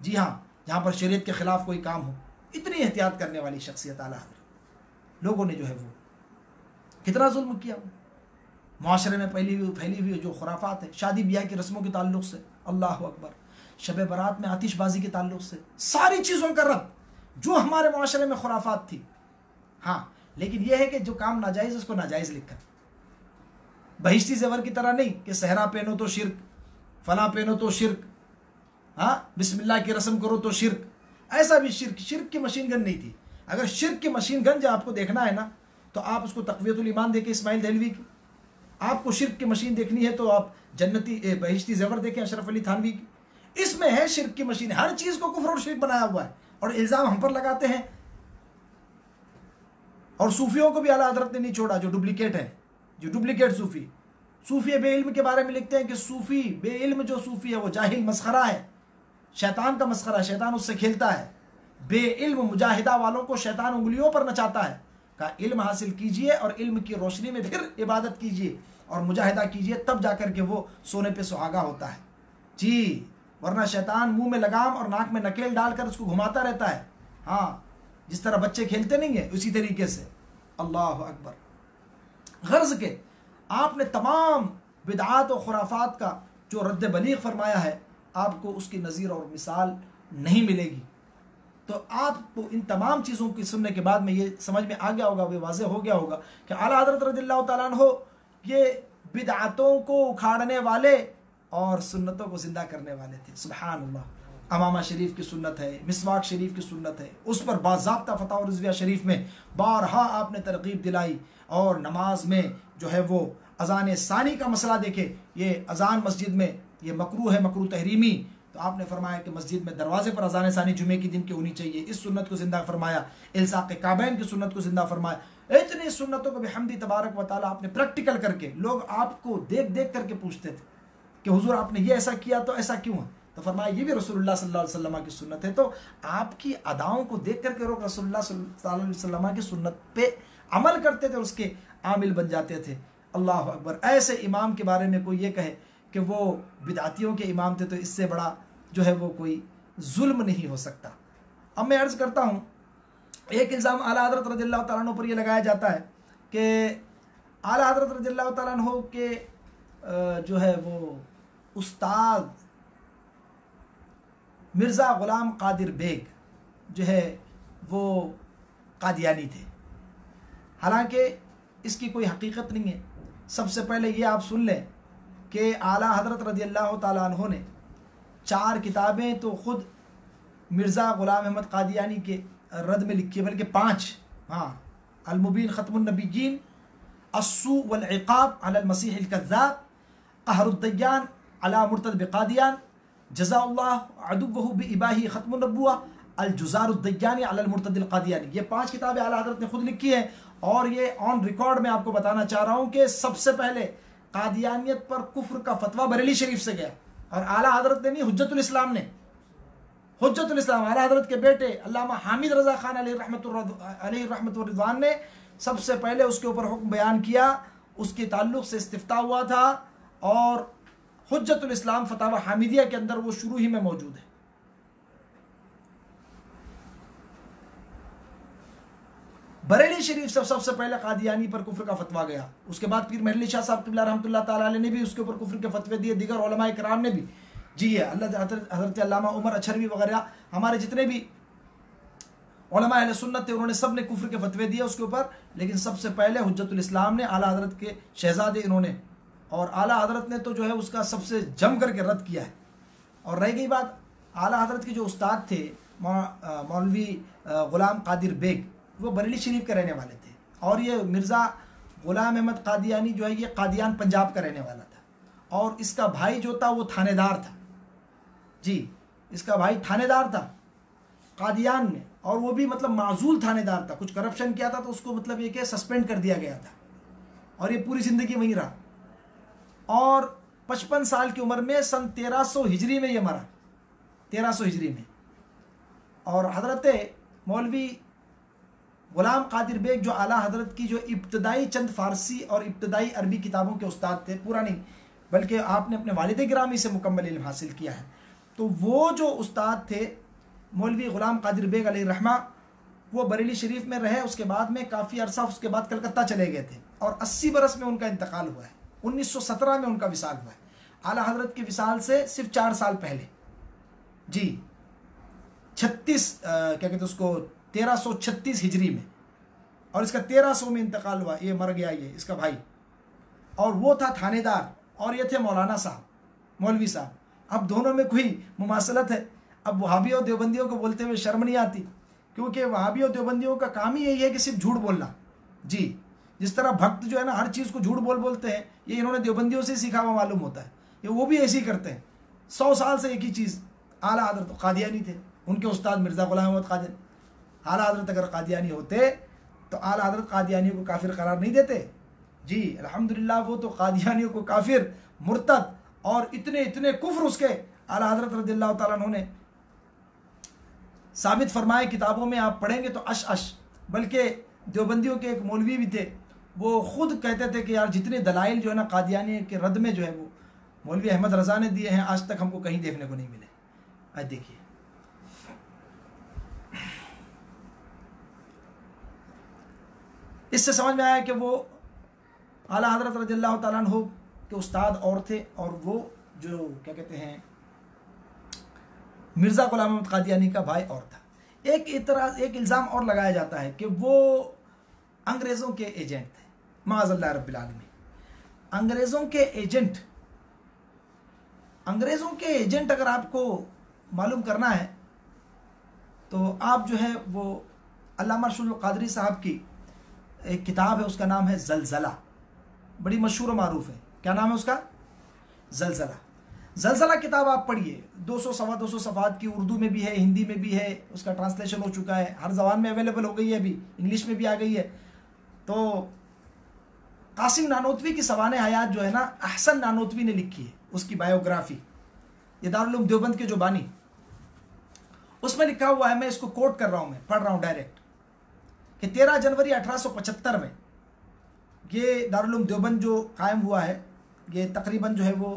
جی ہاں، جہاں پر شریعت کے خلاف کوئی کام ہو، اتنی احتیاط کرنے والی شخصیت اعلیٰ حضرت، لوگوں نے جو ہے وہ کتنا ظلم کیا وہ معاشرے میں پھیلی ہوئی جو خرافات ہیں، شادی بیاہ کی رسموں کے تعلق سے، اللہ اکبر، شب برات میں آتش بازی کے تعلق سے، ساری چیزوں کا رد جو ہمارے معاشرے میں خرافات تھی. ہاں لیکن یہ ہے کہ جو کام ناجائز اس کو ناجائز لکھا، بہشتی زیور کی طرح نہیں کہ صحرا پہنو تو شرک، فلاں پہنو تو شرک، ہاں بسم اللہ کی رسم کرو تو شرک. ایسا بھی شرک کی مشین گن نہیں تھی. اگر شرک کی مشین گن جو آپ کو دیکھنا ہے نا تو آپ اس کو تقویت الایمان دیکھیں اسماعیل دہلوی کی. آپ کو شرک کی مشین دیکھنی ہے تو آپ جنتی بہشتی زیور دیکھیں اشرف علی تھانوی کی. اس میں ہے شرک کی مشین، ہر چیز کو کفر اور شرک بنایا ہوا ہے اور الزام ہم پر لگاتے ہیں. اور صوفیوں کو بھی اعلیٰ حضرت نے نہیں چھوڑا جو ڈپلیکیٹ ہیں، جو ڈپلیکیٹ صوفی بے علم کے بارے میں لکھتے ہیں کہ صوفی بے علم جو صوفی ہے وہ جاہل مسخرہ ہے، شیطان کا مسخرہ ہے، شیطان اس سے کھیلتا ہے. بے علم مجاہدہ والوں کو شیطان انگلیوں پر نچاتا ہے. کہا علم حاصل کیجئے اور علم کی روشنی میں پھر عبادت کیجئے اور مجاہدہ کیجئے، تب جا کر کے وہ سونے پہ سہاگا ہوتا ہے. جی ورنہ شیطان منہ میں لگام اور ناک میں نکیل ڈال کر اس کو گھماتا رہتا ہے. ہاں جس طرح بچے کھیلتے نہیں ہیں اسی طریقے سے. اللہ اکبر. غرض کہ آپ نے تمام بدعات و خرافات کا جو رد بلیغ فرمایا ہے، آپ کو اس کی نظیر اور مثال نہیں ملے گی. تو آپ کو ان تمام چیزوں کی سننے کے بعد میں یہ سمجھ میں آ گیا ہوگا، یہ واضح ہو گیا ہوگا کہ اعلیٰ حضرت رضی اللہ تعالیٰ عنہ یہ بدعاتوں کو اکھاڑنے والے اور سنتوں کو زندہ کرنے والے تھے. سبحان اللہ. امامہ شریف کی سنت ہے، مسواک شریف کی سنت ہے، اس پر باضابطہ فتح و رضویہ شریف میں بارہا آپ نے ترغیب دلائی. اور نماز میں جو ہے وہ اذان ثانی کا مسئلہ دیکھے، یہ اذان مسجد میں یہ مکروہ ہے، مکروہ تحریمی، تو آپ نے فرمایا کہ مسجد میں دروازے پر اذان ثانی جمعے کی دن کی ہونی چاہیے. اس سنت کو زندہ فرمایا. الصاق کعبین کی سنت کو زندہ فرمایا. اتنی سنتوں کو بحمدی تبارک و تعالیٰ آپ نے پریکٹیکل کر کے، لوگ آپ کو دیکھ دیکھ کر کے پوچھتے تھے کہ حضور آپ نے یہ ایسا کیا تو ایسا کیوں ہے؟ تو فرمایا یہ بھی رسول اللہ صلی اللہ علیہ وسلم کی سنت ہے. تو آپ کی اداؤں کو دیکھ کر کے لوگ رسول اللہ صلی اللہ علیہ وسلم کی سنت پہ عمل کرتے تھے اور اس کے عامل بن جاتے تھے. اللہ اکبر. ایسے امام کے بارے میں کوئی یہ کہے کہ وہ بدعتیوں کے امام تھے تو اس سے بڑا جو ہے وہ کوئی ظلم نہیں ہو سکتا. اب میں عرض کرتا ہوں، ایک الزام اعلیٰ حضرت رضی اللہ تعالیٰ عنہ پر یہ لگایا جاتا ہے کہ اعلیٰ حضرت رضی اللہ تعالیٰ عنہ کے جو ہے وہ استاد مرزا غلام قادر بیگ جو ہے وہ قادیانی تھے. حالانکہ اس کی کوئی حقیقت نہیں ہے. سب سے پہلے یہ آپ سن لیں کہ اعلیٰ حضرت رضی اللہ تعالیٰ عنہ نے 4 کتابیں تو خود مرزا غلام احمد قادیانی کے رد میں لکھی، بلکہ 5. ہاں، المبین ختم النبیین، السوء والعقاب علی المسیح الکذاب، قہر الدیان علی مرتد بقادیان، جزا اللہ عدوہ بإباہی ختم النبوہ، الجزار الدیانی علی المرتد القادیانی. یہ 5 کتابیں اعلیٰ حضرت نے خود لکھی ہیں. اور یہ آن ریکارڈ میں آپ کو بتانا چاہ رہا ہوں کہ سب سے پہلے قادیانیت پر کفر کا فتویٰ بریلی شریف سے گیا، اور اعلیٰ حضرت نے نہیں، حجت الاسلام نے، حجت الاسلام اعلیٰ حضرت کے بیٹے علامہ حامد رضا خان علیہ رحمۃ الرضوان نے سب سے پہلے اس کے اوپر حکم بیان کیا. اس کے تعلق سے استفتاء ہوا تھا اور حجت الاسلام فتاوی حامدیہ کے اندر وہ شروع ہی میں موجود ہے. بریلی شریف سب سے پہلے قادیانی پر کفر کا فتویٰ گیا. اس کے بعد پیر محمد علی شاہ صاحب قبلہ رحمۃ اللہ تعالیٰ علیہ نے بھی اس کے اوپر کفر کے فتوے دیے. دیگر علماء کرام نے بھی. جی ہے اللہ حضرت علامہ عمر اچھروی وغیرہ ہمارے جتنے بھی علماء اہل سنت تھے انہوں نے سب نے کفر کے فتوے دیے اس کے اوپر. لیکن سب سے پہلے حجت الاسلام نے، اعلیٰ حضرت کے شہزادے انہوں نے، اور اعلیٰ حضرت نے تو جو ہے اس کا سب سے جم کر کے رد کیا ہے. اور رہ گئی بات اعلیٰ حضرت کے جو استاد تھے مولوی غلام قادر بیگ، وہ بریلی شریف کے رہنے والے تھے. اور یہ مرزا غلام احمد قادیانی جو ہے یہ قادیان پنجاب کا رہنے والا تھا. اور اس کا بھائی جو تھا وہ تھانے دار تھا. جی اس کا بھائی تھانے دار تھا قادیان میں، اور وہ بھی مطلب معزول تھانے دار تھا. کچھ کرپشن کیا تھا تو اس کو مطلب یہ کہ سسپینڈ کر دیا گیا تھا، اور یہ پوری زندگی وہیں رہا. اور 55 سال کی عمر میں سن 1300 ہجری میں یہ مرا، 1300 ہجری میں. اور حضرت مولوی غلام قادر بیگ جو اعلیٰ حضرت کی جو ابتدائی چند فارسی اور ابتدائی عربی کتابوں کے استاد تھے، پورا نہیں بلکہ آپ نے اپنے والد گرامی سے مکمل علم حاصل کیا ہے. تو وہ جو استاد تھے مولوی غلام قادر بیگ علیہ الرحمہ، وہ بریلی شریف میں رہے، اس کے بعد میں کافی عرصہ اس کے بعد کلکتہ چلے گئے تھے، اور 80 برس میں ان کا انتقال ہوا ہے، 1917 میں ان کا وصال ہوا ہے، اعلیٰ حضرت کے وصال سے صرف 4 سال پہلے، جی 1336 ہجری میں، اور اس کا 1300 میں انتقال ہوا، یہ مر گیا یہ اس کا بھائی، اور وہ تھا تھانے دار، اور یہ تھے مولانا صاحب، مولوی صاحب۔ اب دونوں میں کوئی مماثلت ہے؟ اب وہابی اور دیوبندیوں کو بولتے ہوئے شرم نہیں آتی، کیونکہ وہابی اور دیوبندیوں کا کام ہی یہی ہے کہ صرف جھوٹ بولنا، جی جس طرح بھکت جو ہے نا ہر چیز کو جھوٹ بولتے ہیں، یہ انہوں نے دیوبندیوں سے سیکھا ہوا معلوم ہوتا ہے، یہ وہ بھی ایسے ہی کرتے ہیں، 100 سال سے ایک ہی چیز۔ اعلیٰ حضرت قادیانی تھے، ان کے استاد مرزا غلام احمد قادر، اعلیٰ حضرت اگر قادیانی ہوتے تو اعلیٰ حضرت قادیانیوں کو کافر قرار نہیں دیتے، جی الحمدللہ وہ تو قادیانیوں کو کافر، مرتد اور اتنے کفر اس کے اعلیٰ حضرت رضی اللہ تعالیٰ عنہ نے ثابت فرمائے، کتابوں میں آپ پڑھیں گے تو اش بلکہ دیوبندیوں کے ایک مولوی بھی تھے، وہ خود کہتے تھے کہ یار جتنے دلائل جو ہے نا قادیانی کے رد میں جو ہے وہ مولوی احمد رضا نے دیے ہیں، آج تک ہم کو کہیں دیکھنے کو نہیں ملے۔ آج دیکھیے اس سے سمجھ میں آیا کہ وہ اعلیٰ حضرت رضی اللہ تعالیٰ عنہ کے استاد اور تھے، اور وہ جو کیا کہتے ہیں مرزا غلام احمد قادیانی کا بھائی اور تھا۔ ایک الزام اور لگایا جاتا ہے کہ وہ انگریزوں کے ایجنٹ تھے، معاذ اللہ رب العالمین۔ انگریزوں کے ایجنٹ اگر آپ کو معلوم کرنا ہے تو آپ جو ہے وہ علامہ ارشد القادری صاحب کی ایک کتاب ہے، اس کا نام ہے زلزلہ، بڑی مشہور و معروف ہے۔ کیا نام ہے اس کا؟ زلزلہ کتاب آپ پڑھیے، 200 صفحات کی، اردو میں بھی ہے، ہندی میں بھی ہے، اس کا ٹرانسلیشن ہو چکا ہے، ہر زبان میں اویلیبل ہو گئی ہے، ابھی انگلش میں بھی آ گئی ہے۔ تو قاسم نانوتوی کی سوانح حیات جو ہے نا احسن نانوتوی نے لکھی ہے، اس کی بایوگرافی، یہ دارالعلوم دیوبند کے جو بانی، اس میں لکھا ہوا ہے، میں اس کو کوٹ کر رہا ہوں، میں پڑھ رہا ہوں ڈائریکٹ، کہ 13 جنوری 1875 میں یہ دارالعلوم دیوبند جو قائم ہوا ہے، یہ تقریباً جو ہے وہ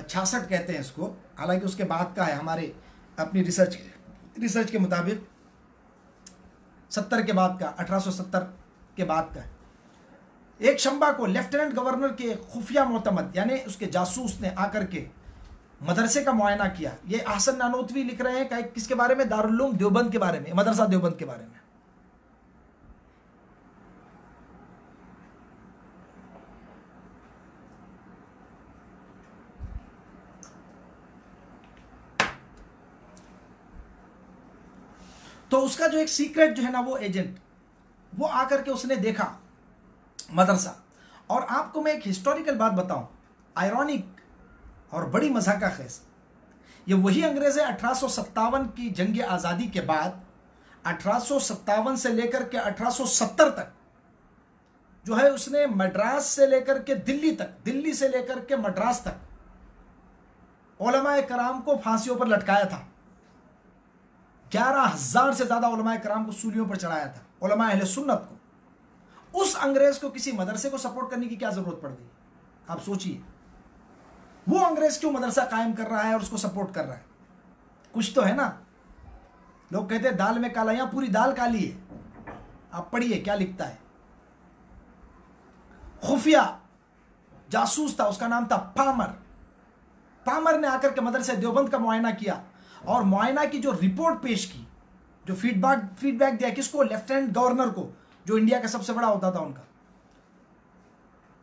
66 کہتے ہیں اس کو، حالانکہ اس کے بعد کا ہے، ہمارے اپنی ریسرچ کے مطابق 70 کے بعد کا، 1870 کے بعد کا ہے۔ ایک شنبہ کو لیفٹیننٹ گورنر کے خفیہ معتمد یعنی اس کے جاسوس نے آ کر کے مدرسے کا معائنہ کیا۔ یہ احسن نانوتوی لکھ رہے ہیں کس کے بارے میں؟ دارالعلوم دیوبند کے بارے میں، مدرسہ دیوبند کے بارے میں۔ تو اس کا جو ایک سیکرٹ جو ہے نا وہ ایجنٹ، وہ آ کر کے اس نے دیکھا مدرسہ۔ اور آپ کو میں ایک ہسٹوریکل بات بتاؤں، آئرونک اور بڑی مزاح کا خیز، یہ وہی انگریز ہے 1857 کی جنگ آزادی کے بعد، 1857 سے لے کر کے 1870 تک جو ہے اس نے مدراس سے لے کر کے دلی تک، دلی سے لے کر کے مدراس تک علماء کرام کو پھانسیوں پر لٹکایا تھا۔ 11,000 سے زیادہ علماء کرام کو سولیوں پر چڑھایا تھا، علماء اہل سنت کو۔ اس انگریز کو کسی مدرسے کو سپورٹ کرنے کی کیا ضرورت پڑ گئی؟ آپ سوچئے، وہ انگریز کیوں مدرسہ قائم کر رہا ہے اور اس کو سپورٹ کر رہا ہے؟ کچھ تو ہے نا۔ لوگ کہتے ہیں دال میں کالا، یہاں پوری دال کالی ہے۔ آپ پڑھیے کیا لکھتا ہے۔ خفیہ جاسوس تھا، اس کا نام تھا پامر نے آ کر کے مدرسہ دیوبند کا معائنہ کیا، اور معائنہ کی جو رپورٹ پیش کی، جو فیڈ بیک دیا کس کو؟ لیفٹیننٹ گورنر کو، جو انڈیا کا سب سے بڑا ہوتا تھا ان کا۔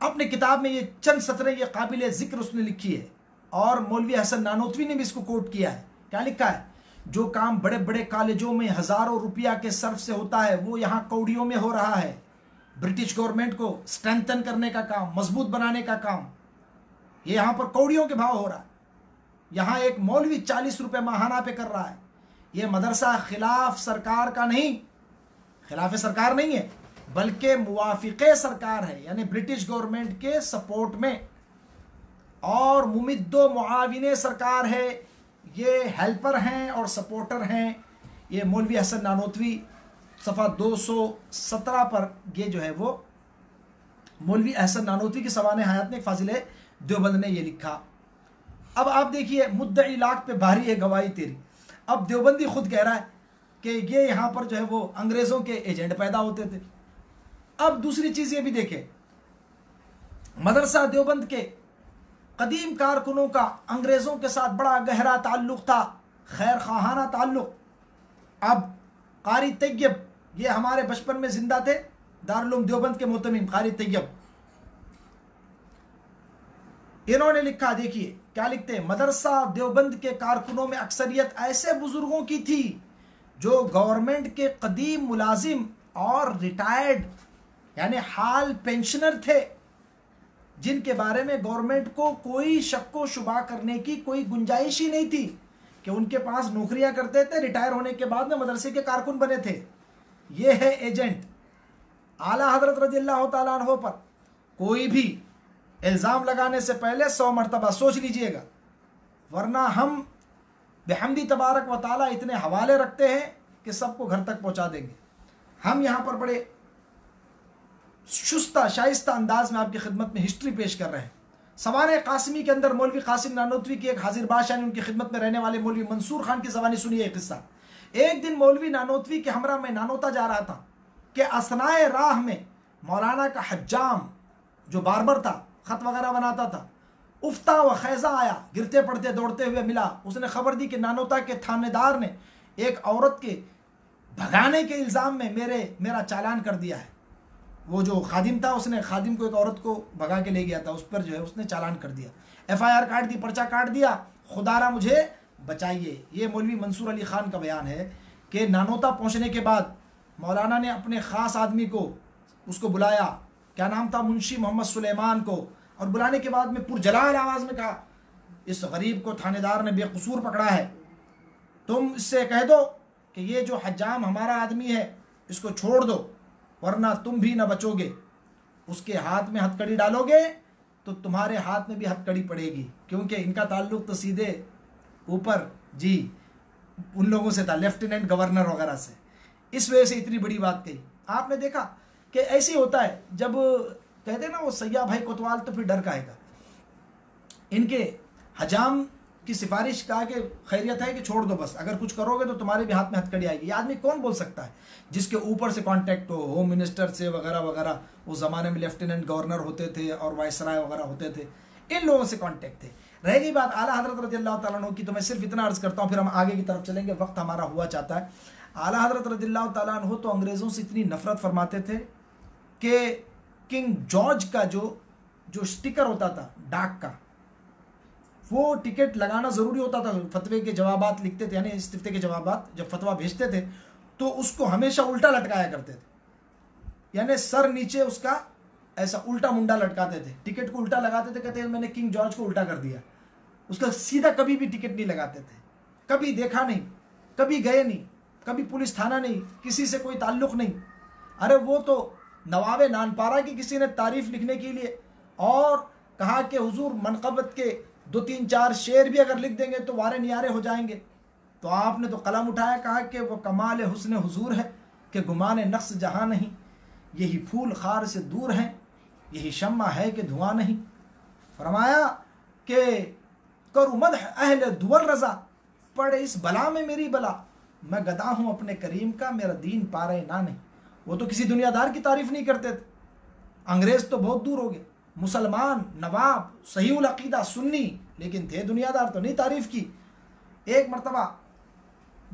اپنے کتاب میں یہ چند سطریں یہ قابل ذکر اس نے لکھی ہے، اور مولوی حسن نانوتوی نے بھی اس کو کوٹ کیا ہے۔ کیا لکھا ہے؟ جو کام بڑے بڑے کالجوں میں ہزاروں روپیہ کے صرف سے ہوتا ہے، وہ یہاں کوڑیوں میں ہو رہا ہے۔ برٹش گورنمنٹ کو سٹرینتھن کرنے کا کام، مضبوط بنانے کا کام، یہ یہاں پر کوڑیوں کے بھاؤ ہو رہا ہے۔ یہاں ایک مولوی 40 روپے ماہانہ پہ کر رہا ہے۔ یہ مدرسہ خلاف سرکار کا نہیں، خلاف سرکار نہیں ہے، بلکہ موافق سرکار ہے، یعنی برٹش گورنمنٹ کے سپورٹ میں، اور ممد و معاون سرکار ہے۔ یہ ہیلپر ہیں اور سپورٹر ہیں۔ یہ مولوی حسن نانوتوی صفحہ 217 پر یہ جو ہے وہ مولوی حسن نانوتوی کی سوانح حیات میں فاضل دیوبند نے یہ لکھا۔ اب آپ دیکھیے مدعی لاکھ پہ بھاری ہے گواہی تیری. اب دیوبندی خود کہہ رہا ہے کہ یہ یہاں پر جو ہے وہ انگریزوں کے ایجنٹ پیدا ہوتے تھے. اب دوسری چیز یہ بھی دیکھیں، مدرسہ دیوبند کے قدیم کارکنوں کا انگریزوں کے ساتھ بڑا گہرا تعلق تھا، خیر خواہانہ تعلق. اب قاری طیب یہ ہمارے بچپن میں زندہ تھے، دارالعلوم دیوبند کے محتمم قاری طیب. انہوں نے لکھا، دیکھیے کیا لکھتے ہیں، مدرسہ دیوبند کے کارکنوں میں اکثریت ایسے بزرگوں کی تھی جو گورنمنٹ کے قدیم ملازم اور ریٹائرڈ یعنی حال پینشنر تھے، جن کے بارے میں گورنمنٹ کو کوئی شک و شبہ کرنے کی کوئی گنجائش ہی نہیں تھی کہ ان کے پاس نوکریاں کرتے تھے، ریٹائر ہونے کے بعد میں مدرسے کے کارکن بنے تھے. یہ ہے ایجنٹ. اعلیٰ حضرت رضی اللہ تعالیٰ عنہ پر کوئی بھی الزام لگانے سے پہلے 100 مرتبہ سوچ لیجئے گا، ورنہ ہم بحمدی تبارک و تعالیٰ اتنے حوالے رکھتے ہیں کہ سب کو گھر تک پہنچا دیں گے. ہم یہاں پر بڑے شستہ شائستہ انداز میں آپ کی خدمت میں ہسٹری پیش کر رہے ہیں. سوانح قاسمی کے اندر مولوی قاسم نانوتوی کی ایک حاضر بادشاہ نے ان کی خدمت میں رہنے والے مولوی منصور خان کی زبانی سنی ہے قصہ. ایک دن مولوی نانوتوی کے ہمراہ میں نانوتا جا رہا تھا کہ اثناء راہ میں مولانا کا حجام جو باربر تھا، خط وغیرہ بناتا تھا، افتا و خیزہ آیا، گرتے پڑتے دوڑتے ہوئے ملا. اس نے خبر دی کہ نانوتا کے تھانے دار نے ایک عورت کے بھگانے کے الزام میں میرا چالان کر دیا ہے. وہ جو خادم تھا اس نے خادم کو ایک عورت کو بھگا کے لے گیا تھا، اس پر جو ہے اس نے چالان کر دیا، FIR کاٹ دی، پرچہ کاٹ دیا، خدا را مجھے بچائیے. یہ مولوی منصور علی خان کا بیان ہے کہ نانوتا پہنچنے کے بعد مولانا نے اپنے خاص آدمی کو اس کو بلایا، کیا نام تھا، منشی محمد سلیمان کو، اور بلانے کے بعد میں پرجلال آواز میں کہا، اس غریب کو تھانے دار نے بے قصور پکڑا ہے، تم اس سے کہہ دو کہ یہ جو حجام ہمارا آدمی ہے اس کو چھوڑ دو، ورنہ تم بھی نہ بچو گے. اس کے ہاتھ میں ہتھ کڑی ڈالو گے تو تمہارے ہاتھ میں بھی ہتھ کڑی پڑے گی، کیونکہ ان کا تعلق تو سیدھے اوپر جی ان لوگوں سے تھا، لیفٹیننٹ گورنر وغیرہ سے. اس وجہ سے اتنی بڑی بات کہی. آپ نے دیکھا کہ ایسی ہوتا ہے جب کہتے ہیں نا وہ سیاہ بھائی کوتوال تو پھر ڈر کا آئے گا. ان کے حجام کی سفارش کہا کہ خیریت ہے کہ چھوڑ دو، بس اگر کچھ کرو گے تو تمہارے بھی ہاتھ میں ہتھ کڑی آئے گی. یہ آدمی کون بول سکتا ہے جس کے اوپر سے کانٹیکٹ ہو، ہوم منسٹر سے وغیرہ وغیرہ، اس زمانے میں لیفٹیننٹ گورنر ہوتے تھے اور وائسرائے وغیرہ ہوتے تھے، ان لوگوں سے کانٹیکٹ تھے. رہ گئی بات اعلیٰ حضرت رضی اللہ تعالیٰ عنہ کی، تو میں صرف اتنا عرض کرتا ہوں پھر ہم آگے کی طرف چلیں گے، وقت ہمارا ہوا چاہتا ہے. اعلیٰ حضرت رضی اللہ تعالیٰ عنہ تو انگریزوں سے اتنی نفرت فرماتے تھے کہ کنگ جارج کا جو سٹیکر ہوتا تھا ڈاک کا، وہ ٹکٹ لگانا ضروری ہوتا تھا. فتوے کے جوابات لکھتے تھے، یعنی استفتے کے جوابات جب فتویٰ بھیجتے تھے تو اس کو ہمیشہ الٹا لٹکایا کرتے تھے، یعنی سر نیچے اس کا ایسا الٹا منڈا لٹکاتے تھے. ٹکٹ کو الٹا لگاتے تھے، کہتے ہیں میں نے کنگ جارج کو الٹا کر دیا. اس کا سیدھا کبھی بھی ٹکٹ نہیں لگاتے تھے، کبھی دیکھا نہیں، کبھی گئے نہیں، کبھی پولیس تھانہ نہیں، کسی سے کوئی تعلق نہیں. ارے وہ تو نواب نانپارہ کی کسی نے تعریف لکھنے کے لیے اور کہا کہ حضور منقبت کے 2-3-4 شعر بھی اگر لکھ دیں گے تو وارے نیارے ہو جائیں گے. تو آپ نے تو قلم اٹھایا، کہا کہ وہ کمال حسن حضور ہے کہ گمان نقص جہاں نہیں، یہی پھول خار سے دور ہیں، یہی شمع ہے کہ دھواں نہیں. فرمایا کہ کرو مدح اہل دول رضا، پڑے اس بلا میں میری بلا، میں گدا ہوں اپنے کریم کا، میرا دین پارے نہ نہیں. وہ تو کسی دنیا دار کی تعریف نہیں کرتے تھے. انگریز تو بہت دور ہو گئے، مسلمان نواب صحیح العقیدہ سنی، لیکن تھے دنیا دار تو نہیں تعریف کی. ایک مرتبہ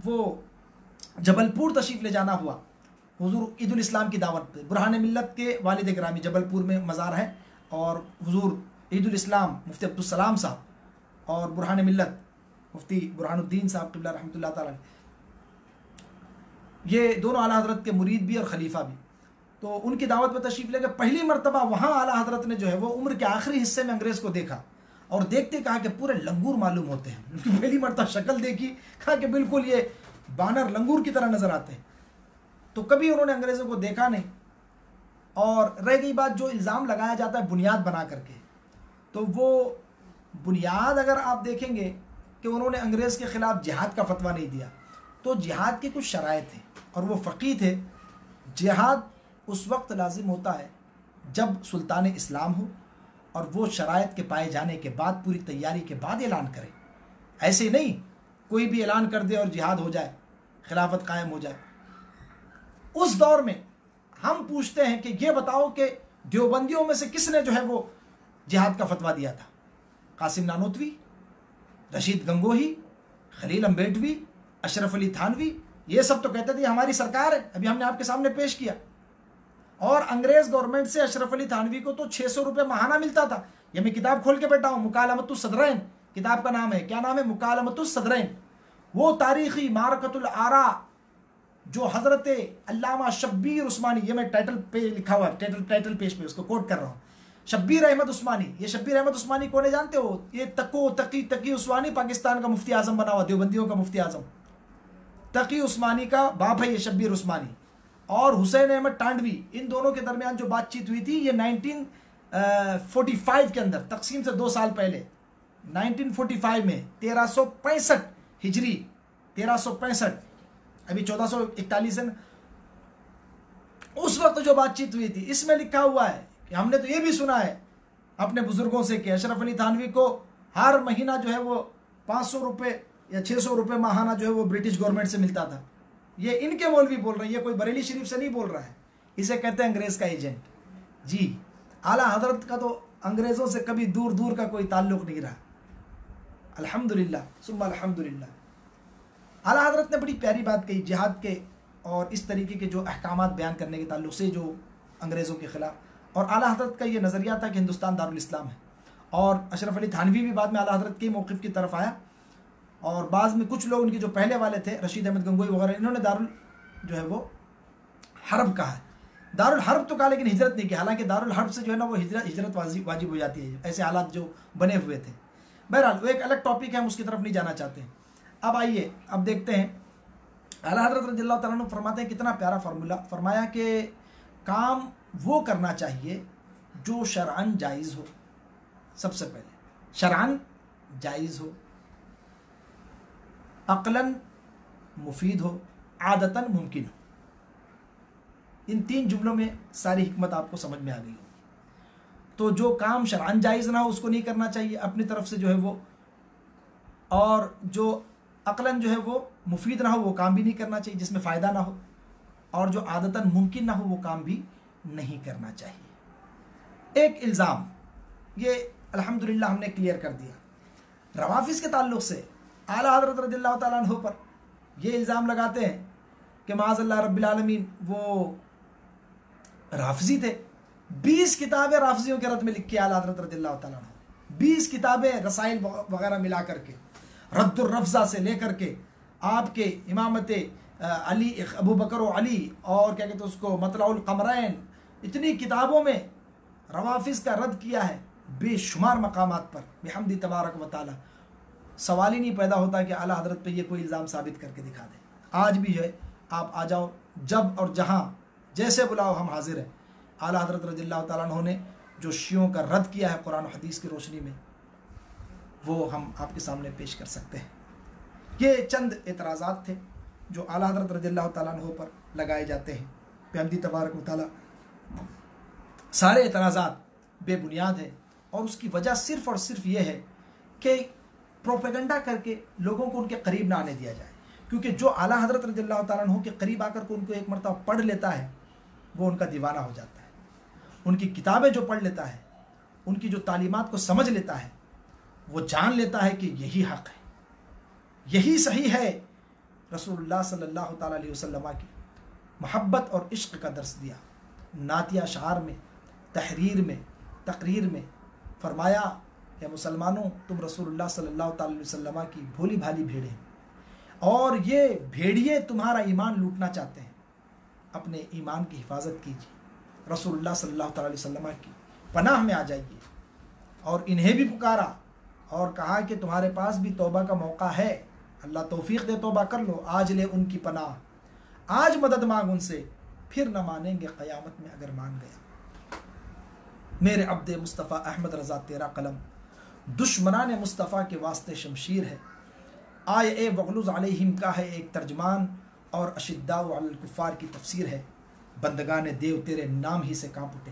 وہ جبل پور تشریف لے جانا ہوا حضور عید الاسلام کی دعوت پہ. برہان ملت کے والد گرامی جبل پور میں مزار ہے، اور حضور عید الاسلام مفتی عبدالسلام صاحب اور برہان ملت مفتی برہان الدین صاحب قبلہ رحمۃ اللہ تعالیٰ، یہ دونوں اعلیٰ حضرت کے مرید بھی اور خلیفہ بھی. تو ان کی دعوت پہ تشریف لے کے پہلی مرتبہ وہاں اعلیٰ حضرت نے جو ہے وہ عمر کے آخری حصے میں انگریز کو دیکھا، اور دیکھتے کہا کہ پورے لنگور معلوم ہوتے ہیں. ان کی پہلی مرتبہ شکل دیکھی، کہا کہ بالکل یہ بانر لنگور کی طرح نظر آتے ہیں. تو کبھی انہوں نے انگریزوں کو دیکھا نہیں. اور رہ گئی بات جو الزام لگایا جاتا ہے بنیاد بنا کر کے، تو وہ بنیاد اگر آپ دیکھیں گے کہ انہوں نے انگریز کے خلاف جہاد کا فتویٰ نہیں دیا، تو جہاد کی کچھ شرائط ہیں اور وہ فقیہ تھے. جہاد اس وقت لازم ہوتا ہے جب سلطان اسلام ہو اور وہ شرائط کے پائے جانے کے بعد، پوری تیاری کے بعد اعلان کرے. ایسے نہیں کوئی بھی اعلان کر دے اور جہاد ہو جائے، خلافت قائم ہو جائے. اس دور میں ہم پوچھتے ہیں کہ یہ بتاؤ کہ دیوبندیوں میں سے کس نے جو ہے وہ جہاد کا فتویٰ دیا تھا؟ قاسم نانوتوی، رشید گنگوہی، خلیل امبیڈوی، اشرف علی تھانوی، یہ سب تو کہتے تھے ہماری سرکار ہے. ابھی ہم نے آپ کے سامنے پیش کیا. اور انگریز گورنمنٹ سے اشرف علی تھانوی کو تو 600 روپے ماہانہ ملتا تھا. یہ میں کتاب کھول کے بیٹھا ہوں، مکالمۃ الصدرین کتاب کا نام ہے. کیا نام ہے؟ مکالمۃ الصدرین. وہ تاریخی معرکۃ الآراء جو حضرت علامہ شبیر عثمانی، یہ میں ٹائٹل پہ لکھا ہوا ہے، ٹائٹل پیج پہ اس کو کوٹ کر رہا ہوں، شبیر احمد عثمانی. یہ شبیر احمد عثمانی کون ہے جانتے ہو؟ یہ تقی عثمانی پاکستان کا مفتی اعظم بنا ہوا، دیوبندیوں کا مفتی اعظم. تقی عثمانی کا باپ ہے یہ شبیر عثمانی. اور حسین احمد ٹانڈوی، ان دونوں کے درمیان جو بات چیت ہوئی تھی یہ 1945 کے اندر، تقسیم سے 2 سال پہلے 1945 میں 1365 ہجری، 1365، ابھی 1441 ہے نا. اس وقت جو بات چیت ہوئی تھی اس میں لکھا ہوا ہے کہ ہم نے تو یہ بھی سنا ہے اپنے بزرگوں سے کہ اشرف علی تھانوی کو ہر مہینہ جو ہے وہ 500 روپے یا 600 روپے ماہانہ جو ہے وہ برٹش گورنمنٹ سے ملتا تھا. یہ ان کے مولوی بول رہے ہیں، یہ کوئی بریلی شریف سے نہیں بول رہا ہے. اسے کہتے ہیں انگریز کا ایجنٹ. جی اعلیٰ حضرت کا تو انگریزوں سے کبھی دور دور کا کوئی تعلق نہیں رہا، الحمدللہ ثم الحمدللہ. اعلیٰ حضرت نے بڑی پیاری بات کہی جہاد کے اور اس طریقے کے جو احکامات بیان کرنے کے تعلق سے جو انگریزوں کے خلاف. اور اعلیٰ حضرت کا یہ نظریہ تھا کہ ہندوستان دارالاسلام ہے. اور اشرف علی تھانوی بھی بعد میں اعلیٰ حضرت کے موقف کی طرف آیا. اور بعض میں کچھ لوگ ان کے جو پہلے والے تھے، رشید احمد گنگوئی وغیرہ، انہوں نے جو ہے وہ حرب کہا ہے. دارالحرب تو کہا لیکن ہجرت نہیں کی. حالانکہ دارالحرب سے جو ہے نا وہ ہجرت واجب ہو جاتی ہے، ایسے حالات جو بنے ہوئے تھے. بہرحال وہ ایک الگ ٹاپک ہے، ہم اس کی طرف نہیں جانا چاہتے ہیں. اب آئیے اب دیکھتے ہیں اعلیٰ حضرت رضی اللہ تعالیٰ عنہ فرماتے ہیں، کتنا پیارا فارمولہ فرمایا کہ کام وہ کرنا چاہیے جو شرعاً جائز ہو. سب سے پہلے شرعاً جائز ہو، عقلاً مفید ہو، عادتاً ممکن ہو. ان 3 جملوں میں ساری حکمت آپ کو سمجھ میں آ گئی ہو. تو جو کام شرعاً جائز نہ ہو اس کو نہیں کرنا چاہیے اپنی طرف سے جو ہے وہ، اور جو عقلاً جو ہے وہ مفید نہ ہو وہ کام بھی نہیں کرنا چاہیے جس میں فائدہ نہ ہو، اور جو عادتاً ممکن نہ ہو وہ کام بھی نہیں کرنا چاہیے. ایک الزام یہ الحمدللہ ہم نے کلیئر کر دیا. روافظ کے تعلق سے اعلیٰ حضرت رضی اللہ تعالیٰ عنہ پر یہ الزام لگاتے ہیں کہ معاذ اللہ رب العالمین وہ رافضی تھے. 20 کتابیں رافضیوں کے رد میں لکھی اعلیٰ حضرت رضی اللہ تعالیٰ عنہ، 20 کتابیں رسائل وغیرہ ملا کر کے، رد الرفضہ سے لے کر کے آپ کے امامت علی ابو بکر و علی، اور کیا کہتے ہیں اس کو مطلع القمرین، اتنی کتابوں میں روافظ کا رد کیا ہے بے شمار مقامات پر بحمد تبارک و تعالی. سوال ہی نہیں پیدا ہوتا کہ اعلیٰ حضرت پہ یہ کوئی الزام ثابت کر کے دکھا دیں. آج بھی ہے، آپ آ جاؤ جب اور جہاں جیسے بلاؤ ہم حاضر ہیں. اعلیٰ حضرت رضی اللہ تعالیٰ عنہ نے جو شیعوں کا رد کیا ہے قرآن و حدیث کی روشنی میں وہ ہم آپ کے سامنے پیش کر سکتے ہیں. یہ چند اعتراضات تھے جو اعلیٰ حضرت رضی اللہ تعالیٰ عنہ پر لگائے جاتے ہیں بحمد تبارک و تعالیٰ. سارے اعتراضات بے بنیاد ہیں، اور اس کی وجہ صرف اور صرف یہ ہے کہ پروپیگنڈا کر کے لوگوں کو ان کے قریب نہ آنے دیا جائے. کیونکہ جو اعلیٰ حضرت رضی اللہ تعالیٰ عنہ کے قریب آ کر کے ان کو ایک مرتبہ پڑھ لیتا ہے وہ ان کا دیوانہ ہو جاتا ہے. ان کی کتابیں جو پڑھ لیتا ہے، ان کی جو تعلیمات کو سمجھ لیتا ہے، وہ جان لیتا ہے کہ یہی حق ہے، یہی صحیح ہے. رسول اللہ صلی اللہ تعالیٰ علیہ وسلم کی محبت اور عشق کا درس دیا. نعتیہ اشعار میں، تحریر میں، تقریر میں فرمایا کہ مسلمانوں تم رسول اللہ صلی اللہ تعالیٰ علیہ وسلم کی بھولی بھالی بھیڑیں، اور یہ بھیڑیے تمہارا ایمان لوٹنا چاہتے ہیں. اپنے ایمان کی حفاظت کیجیے، رسول اللہ صلی اللہ تعالیٰ علیہ وسلم کی پناہ میں آ جائیے. اور انہیں بھی پکارا اور کہا کہ تمہارے پاس بھی توبہ کا موقع ہے، اللہ توفیق دے توبہ کر لو. آج لے ان کی پناہ، آج مدد مانگ ان سے، پھر نہ مانیں گے قیامت میں اگر مان گیا. میرے عبد مصطفیٰ احمد رضا تیرا قلم دشمنان مصطفیٰ کے واسطے شمشیر ہے. آئے اے وغلظ علیہم کا ہے ایک ترجمان، اور اشداء علی الکفار کی تفسیر ہے. بندگان دیو تیرے نام ہی سے کانپ اٹھے،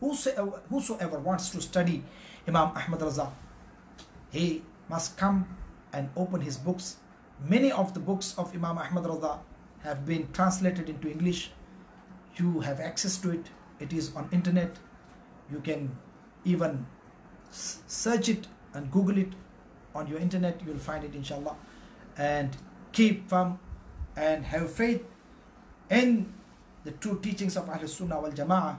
whosoever wants to study Imam Ahmad Raza, he must come and open his books. Many of the books of Imam Ahmad Raza have been translated into English. You have access to it. It is on internet. You can even search it and Google it on your internet. You will find it, inshallah. And keep firm and have faith in the true teachings of Ahl Sunnah wal Jama'ah.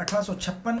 1856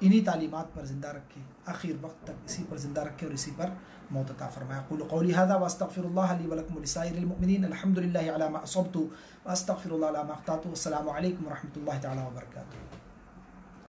انہی تعلیمات پر زندہ رکھے، آخر وقت تک اسی پر زندہ رکھے اور اسی پر موت عطا فرمائے۔ اقول قولی ھذا واستغفر اللہ لی ولکم ولسائر المؤمنین، الحمد للہ علی ما اصبت واستغفر اللہ علی ما اخطأت، والسلام علیکم ورحمۃ اللہ تعالی وبرکاتہ۔